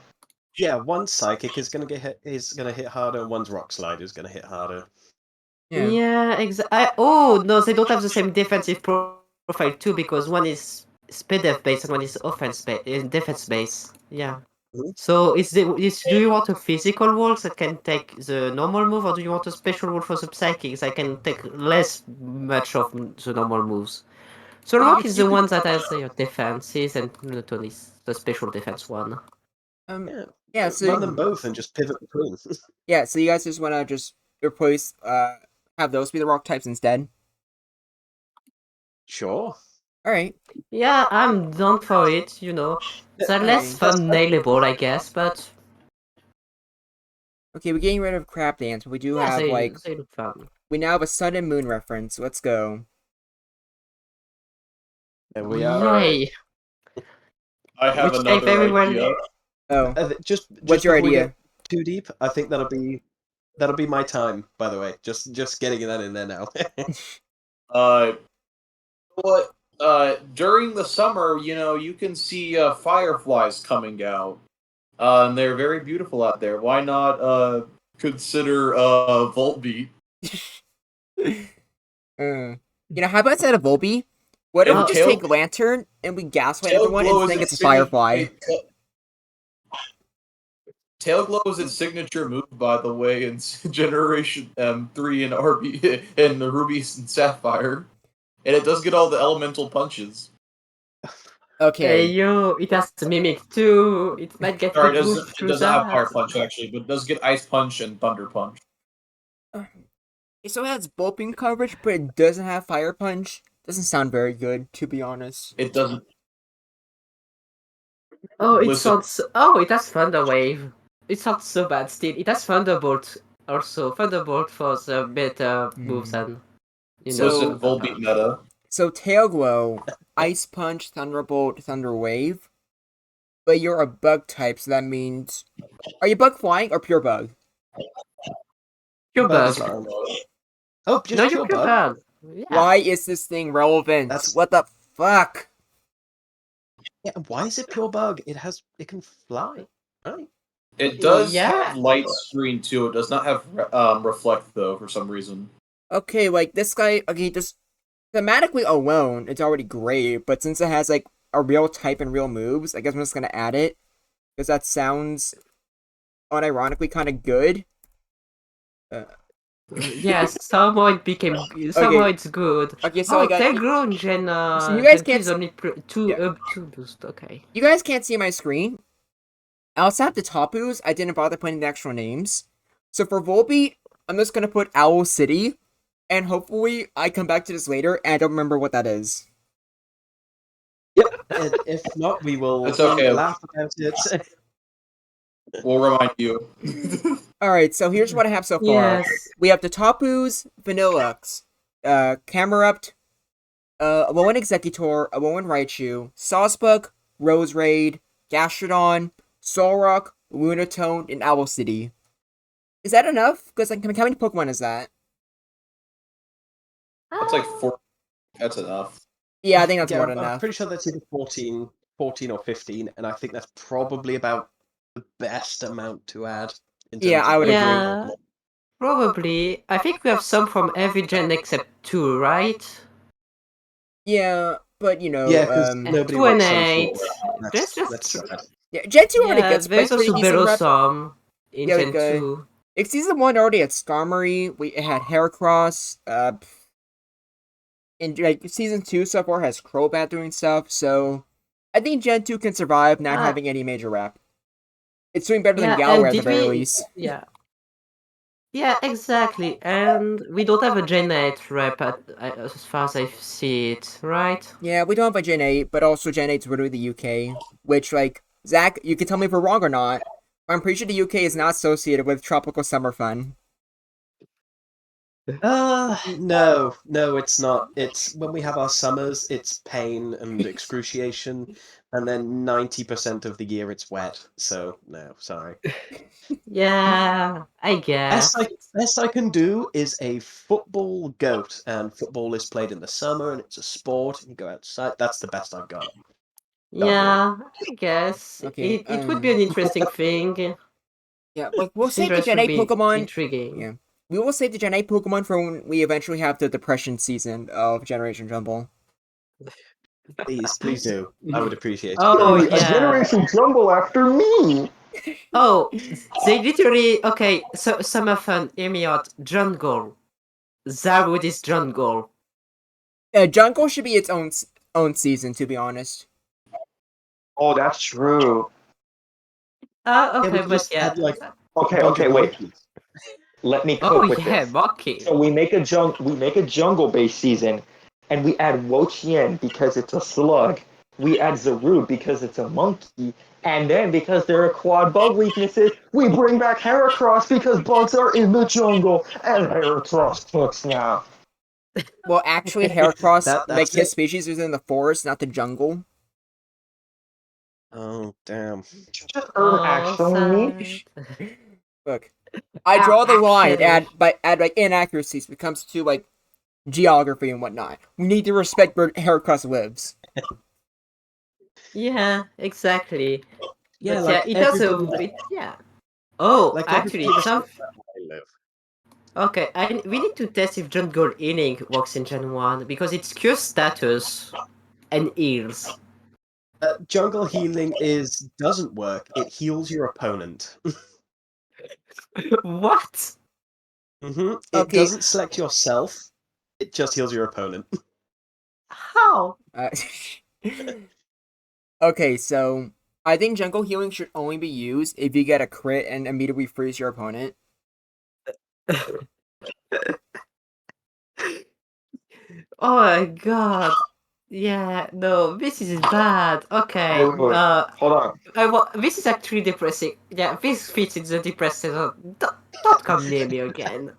Yeah, one Psychic is gonna hit harder, one's Rock Slide is gonna hit harder. Yeah, exactly. Oh no, they don't have the same defensive profile too because one is speed def based and one is defense based. Yeah. Mhm. So do you want a physical wolf that can take the normal move, or do you want a special wolf for the psychics that can take less much of the normal moves? So Rock is the one that has your defenses, and Pluton is the special defense one. Yeah. So run them both and just pivot between. yeah. So you guys just want to just replace have those be the rock types instead. Sure. All right. Yeah, I'm down for it. You know, they're less fun nailable, I guess, but Okay, we're getting rid of Crap Dance, but we do have they like look fun. we now have a Sun and Moon reference. Let's go. There we are. Yay! I have Which another very well- idea. Oh, Just what's your before we idea? get too deep, I think that'll be my time. By the way, just getting that in there now. What? During the summer, you can see fireflies coming out, and they're very beautiful out there. Why not consider Volbeat? How about instead of Volby? What if we And just take Lantern and we gaslight everyone and think it's a Firefly? Tailglow is its signature move, by the way, in Generation 3 in RB in Rubies and Sapphire, and it does get all the elemental punches. Okay. Hey yo, it has to mimic too. It might get Sorry, it moved through doesn't have Fire that. Punch actually, but it does get Ice Punch and Thunder Punch. So it has Bulping coverage, but it doesn't have Fire Punch. Doesn't sound very good, to be honest. It doesn't. Oh, it Listen. sounds. Oh, it has Thunder Wave. It sounds so bad still. It has Thunderbolt also. Thunderbolt for the better moves than You So- Listen, know. Volbeat meta. So Tail Glow, Ice Punch, Thunderbolt, Thunder Wave. But you're a bug type, so that means are you bug flying or pure bug? Pure Bug's bug. fine. Oh, just No, pure you're pure bug. bug. Yeah. Why is this thing relevant? That's- What the fuck? Yeah, why is it pure bug? It can fly, right? It does Yeah. have light screen too. It does not have reflect though for some reason. Okay, like this guy, okay, just thematically alone, it's already great, but since it has like a real type and real moves, I guess I'm just gonna add it because that sounds unironically kind of good. Yes, somehow it became. Somehow it's good. Okay, so I got- Tailglow and Gen. So you guys Gen 2 can't is only two Yeah. two boost. Okay. You guys can't see my screen. Outside the Tapus, I didn't bother putting the actual names. So for Volbeat, I'm just gonna put Owl City, and hopefully I come back to this later and I don't remember what that is. Yep. And if not, we will It's okay. laugh about it. We'll remind you. Alright, so here's what I have so far. Yes. We have the Tapus, Vanillux, Camerupt, a Alolan Executor, a Alolan Raichu, Sawsbuck, Rose Raid, Gastrodon, Solrock, Lunatone, and Owl City. Is that enough? Because like, how many Pokemon is that? That's like 4. That's enough. Yeah, I think that's Yeah, more than I'm enough. pretty sure that's either 14 or 15, and I think that's probably about the best amount to add. Yeah, I would agree. Yeah. Probably. I think we have some from every gen except 2, right? Yeah, but you know, Yeah, because nobody 2 and wants some 8. sort. That's That's just. sad. yeah, Gen 2 already Yeah, gets there's pretty also decent rep. Bellossom in Yeah, Gen okay. 2. Like season 1 already had Skarmory, it had Heracross, and like season 2 so far has Crobat doing stuff, so I think Gen 2 can survive not Ah. having any major rep. It's doing better Yeah, than and Galway at the did very we- least. Yeah. Yeah, exactly. And we don't have a Gen 8 rep as far as I see it, right? Yeah, we don't have a Gen 8, but also Gen 8's literally the UK, which, like, Zach, you can tell me if we're wrong or not. I'm pretty sure the UK is not associated with tropical summer fun. No, it's not. It's when we have our summers, it's pain and excruciation, and then 90% of the year it's wet. So no, sorry. Yeah, I guess. Best I can do is a football goat, and football is played in the summer, and it's a sport, and you go outside. That's the best I've got. Yeah, I guess. Okay, It would be an interesting thing. Yeah, like, we'll save the Cinderace Gen would 8 be Pokemon. intriguing. Yeah. We will save the Gen 8 Pokemon for when we eventually have the depression season of Generation Jumble. Please do. I would appreciate it. Oh, very much. yeah. A Generation Jumble after me. Oh, they literally. Okay, so summer fun, hear me out. Jungle. Zarwood is jungle. Jungle should be its own season, to be honest. Oh, that's true. Yeah, we Okay, could but just yeah. add, like, Okay, a bunch okay, of wait. monkeys. Let me cope Oh with yeah, this. Monkey. So we make a jungle-based season, and we add Wo-Chien because it's a slug. We add Zarude because it's a monkey, and then because there are quad bug weaknesses, we bring back Heracross because bugs are in the jungle, and Heracross cooks now. Well, actually, Heracross, That's like, his it. species is in the forest, not the jungle. Oh damn. Just Urban Oh, Action me. sad. Look, I draw the line Actually. at like inaccuracies when it comes to like geography and whatnot. We need to respect where Heracross lives. Yeah, exactly. Yeah, But like yeah, it does everybody yeah. Oh, like actually, everybody some. respects where I live. Okay, we need to test if Jungle Healing works in Gen 1 because it's cure status and heals. Jungle healing doesn't work. It heals your opponent. What? It Okay. doesn't select yourself. It just heals your opponent. How? Okay, so I think jungle healing should only be used if you get a crit and immediately freeze your opponent. Oh my god. Yeah, no, this is bad. Okay. Wait, hold on. This is actually depressing. Yeah, this fits in the depressing zone. Don't come near me again.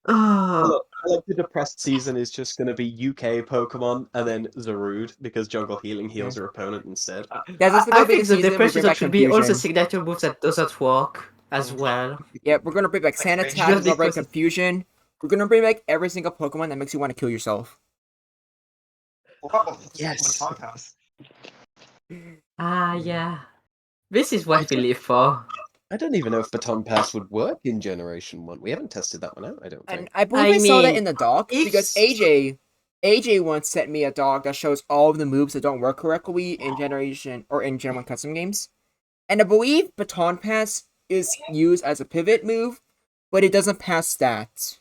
Oh, Look, I like the depressed season is just going to be UK Pokemon and then Zarude because Jungle Healing heals your opponent instead. Guys, this is I gonna be the think the season we depression bring back should be also confusion. signature moves that doesn't work as well. Yeah, we're gonna bring back Sand Just Attack, we're gonna bring because it- confusion. We're gonna bring back every single Pokemon that makes you want to kill yourself. Yes. Yeah. This is what we live for. I don't even know if Baton Pass would work in Generation 1. We haven't tested that one out, I don't And think. I believe I I saw that mean, in the doc if because AJ once sent me a doc that shows all of the moves that don't work correctly in Generation or in Gen 1 custom games. And I believe Baton Pass is used as a pivot move, but it doesn't pass stats.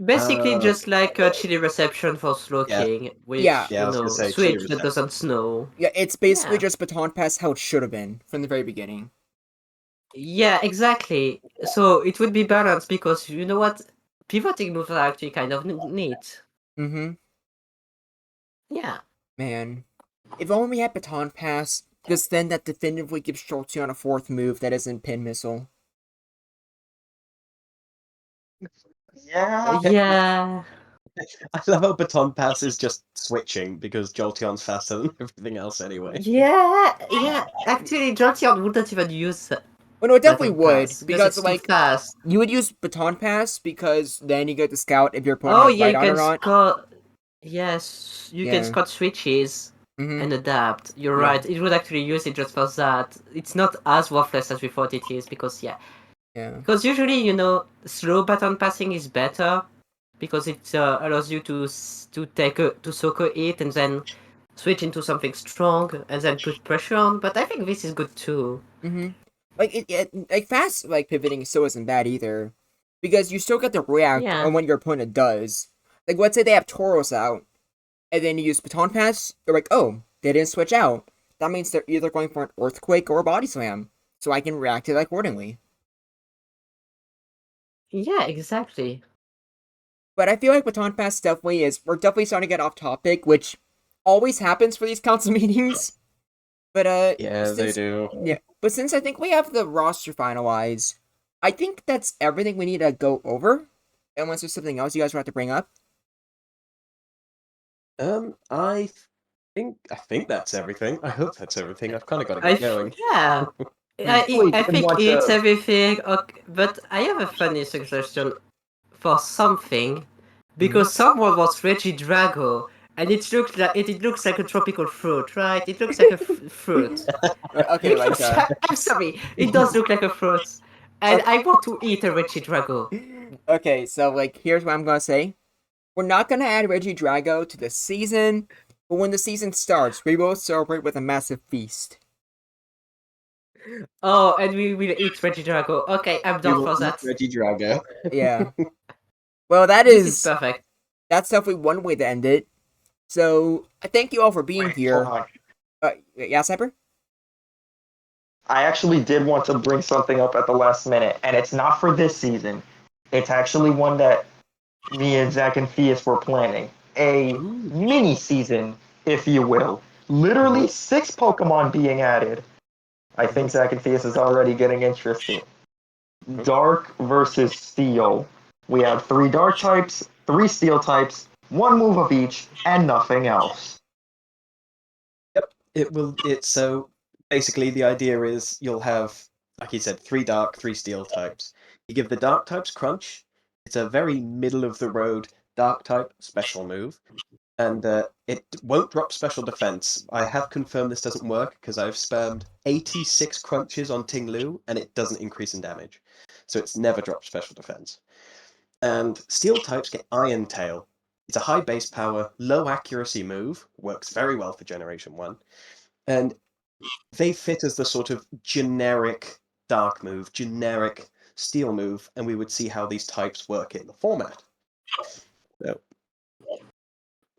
basically just like a chili reception for Slow Yeah. King, which Yeah. Yeah, I was gonna say, chili switch that doesn't snow. Yeah, it's basically Yeah. just Baton Pass how it should have been from the very beginning. Yeah, exactly. So it would be balanced because you know what? Pivoting moves are actually kind of neat. Mm-hmm. Yeah. Man. If only we had Baton Pass, because then that definitively gives Jolteon a fourth move that isn't Pin Missile. Yeah. Yeah. I love how Baton Pass is just switching because Jolteon's faster than everything else anyway. Yeah. Actually, Jolteon wouldn't even use Well, no, it definitely Baton would, Pass because because, it's too like, fast. you would use Baton Pass because then you get to scout if your opponent Oh has yeah, you Rhydon can or not. score. Yes, you can Yeah. score switches Mm-hmm. and adapt. You're Yeah. right. It would actually use it just for that. It's not as worthless as we thought it is because Yeah. because usually slow button passing is better because it allows you to to soak a hit and then switch into something strong and then put pressure on. But I think this is good too. Mm-hmm. Like, like, fast, like, pivoting still isn't bad either. Because you still get to react Yeah. on what your opponent does. Like, let's say they have Tauros out, and then you use Baton Pass, they're like, oh, they didn't switch out. That means they're either going for an Earthquake or a Body Slam. So I can react to that accordingly. Yeah, exactly. But I feel like Baton Pass we're definitely starting to get off topic, which always happens for these council meetings. But Yeah, they do. yeah, but since I think we have the roster finalized, I think that's everything we need to go over. Unless there's something else you guys want to bring up. I think that's everything. I hope that's everything. I've kind of got to I get going. yeah. I think it's everything. Okay, but I have a funny suggestion for something because someone was Reggie Drago and it looks like a tropical fruit, right? It looks like a fruit. Okay, like I'm sorry, it does look like a fruit, and I want to eat a Reggie Drago. okay, so like here's what I'm gonna say. We're not gonna add Reggie Drago to the season, but when the season starts, we will celebrate with a massive feast. Oh, and we will eat Reggie Drago. Okay, I'm We down will for eat that. Reggie Drago. Yeah. Well, This is perfect. that's definitely one way to end it. So I thank you all for being here. Hold on. Yeah, Cyber? I actually did want to bring something up at the last minute, and it's not for this season. It's actually one that me and Zach and Fias were planning. A Ooh. mini season, if you will. Literally 6 Pokemon being added. I think Zach and Fias is already getting interested. Dark versus Steel. We have 3 Dark types, 3 Steel types, 1 move of each, and nothing else. It's so basically the idea is you'll have, like you said, 3 dark, 3 steel types. You give the dark types crunch. It's a very middle of the road dark type special move. And it won't drop special defense. I have confirmed this doesn't work because I've spammed 86 crunches on Ting Lu and it doesn't increase in damage. So it's never dropped special defense. And steel types get Iron Tail. It's a high base power, low accuracy move, works very well for Generation 1. And they fit as the sort of generic dark move, generic steel move, and we would see how these types work in the format. So,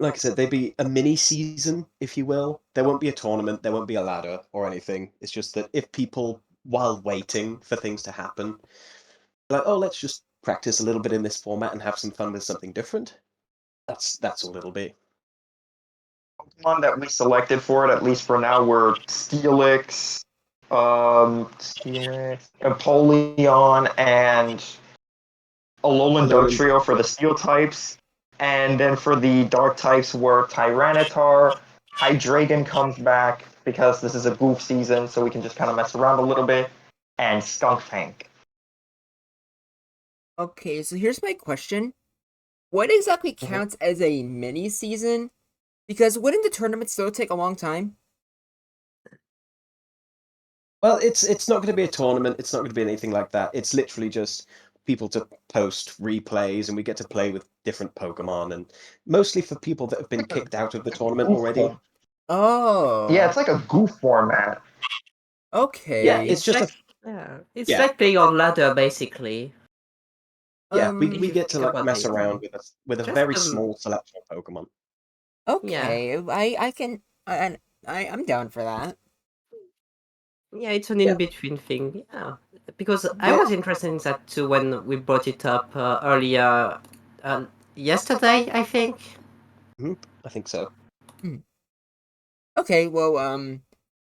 like I said, they'd be a mini season, if you will. There won't be a tournament, there won't be a ladder or anything. It's just that if people, while waiting for things to happen, like, oh, let's just practice a little bit in this format and have some fun with something different. That's all it'll be. Pokemon that we selected for it, at least for now, were Steelix, Empoleon, and Alolan Dark Alolan- Trio for the Steel types, and then for the Dark types were Tyranitar, Hydreigon comes back because this is a goof season, so we can just kind of mess around a little bit, and Skuntank. Okay, so here's my question. What exactly Mhm. counts as a mini season? Because wouldn't the tournament still take a long time? Well, it's not going to be a tournament. It's not going to be anything like that. It's literally just people to post replays, and we get to play with different Pokemon, and mostly for people that have been kicked out of the tournament Goof already. form. Oh. Yeah, it's like a goof format. Okay. Yeah, it's just like, a it's Yeah. like playing on ladder basically. yeah. Um, We get to think like about mess it. around with a Just, very small selection of Pokemon. Okay. I can I'm down for that. Yeah, it's an Yeah. in-between thing. Yeah, because I Yeah. was interested in that too when we brought it up earlier yesterday, I think. I think so. Okay, well,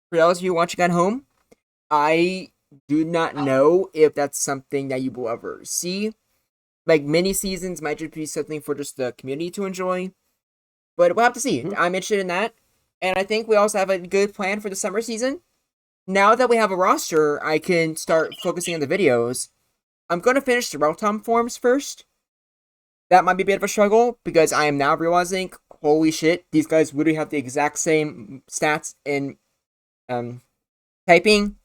for those of you watching at home, I do not know if that's something that you will ever see. Like mini seasons might just be something for just the community to enjoy. But we'll have to see. Mhm. I'm interested in that. And I think we also have a good plan for the summer season. Now that we have a roster, I can start focusing on the videos. I'm going to finish the Rotom forms first. That might be a bit of a struggle because I am now realizing, holy shit, these guys literally have the exact same stats in typing.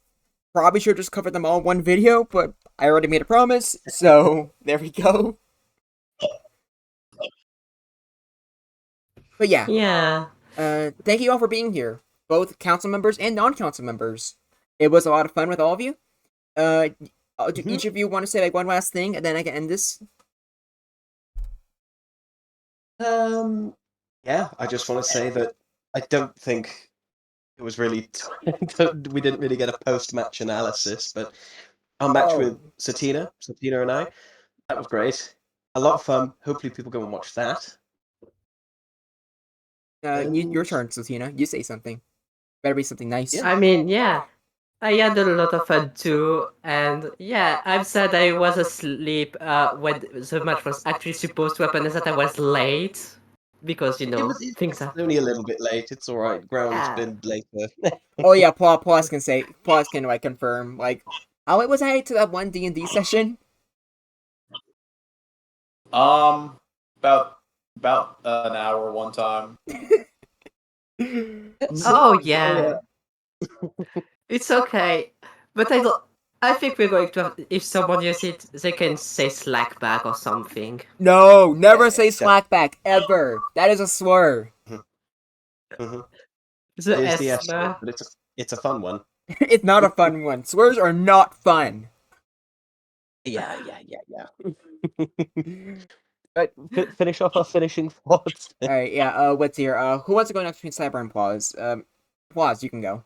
Probably should have just covered them all in one video, but I already made a promise, so there we go. But yeah, Yeah. thank you all for being here, both council members and non-council members. It was a lot of fun with all of you. Do each of you want to say like one last thing, and then I can end this? Yeah. I just want to say that I don't think it was really we didn't really get a post-match analysis, but our match with Satina and I, that was great. A lot of fun. Hopefully, people go and watch that. Your turn, Satina. You say something. Better be something nice. Yeah. I mean, yeah. I had a lot of fun too, and yeah, I'm sad I was asleep when the match was actually supposed to happen, and that I was late because things It's happen. only a little bit late. It's all right. Ground's Yeah. been later. Oh yeah, Paul can say. Paul can like confirm. Like, how late was I to that one D&D session? About an hour one time. Oh yeah, it's okay, but I don't. I think we're going to have, if someone uses it, they can say slack back or something. No, never Yeah, say slackback ever. That is a slur. Mhm. The It is the S S word, bar. but it's a fun one. It's not a fun one. Slurs are not fun. Yeah. Right, finish off our finishing thoughts. All right, yeah. What's here? Who wants to go next between Cyber and Pause? Pause. You can go.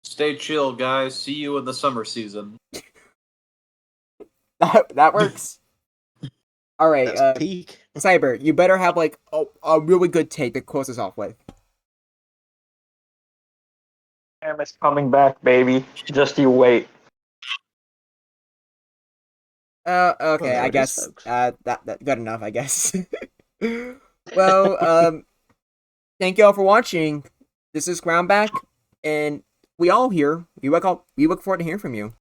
Stay chill, guys. See you in the summer season. That works. All right, That's peak. Cyber. You better have like a really good take to close us off with. It's coming back, baby. Just you wait. Okay. there I it is, guess. folks. That good enough. I guess. Well, thank you all for watching. This is Groundback, and we all here. We look forward to hearing from you.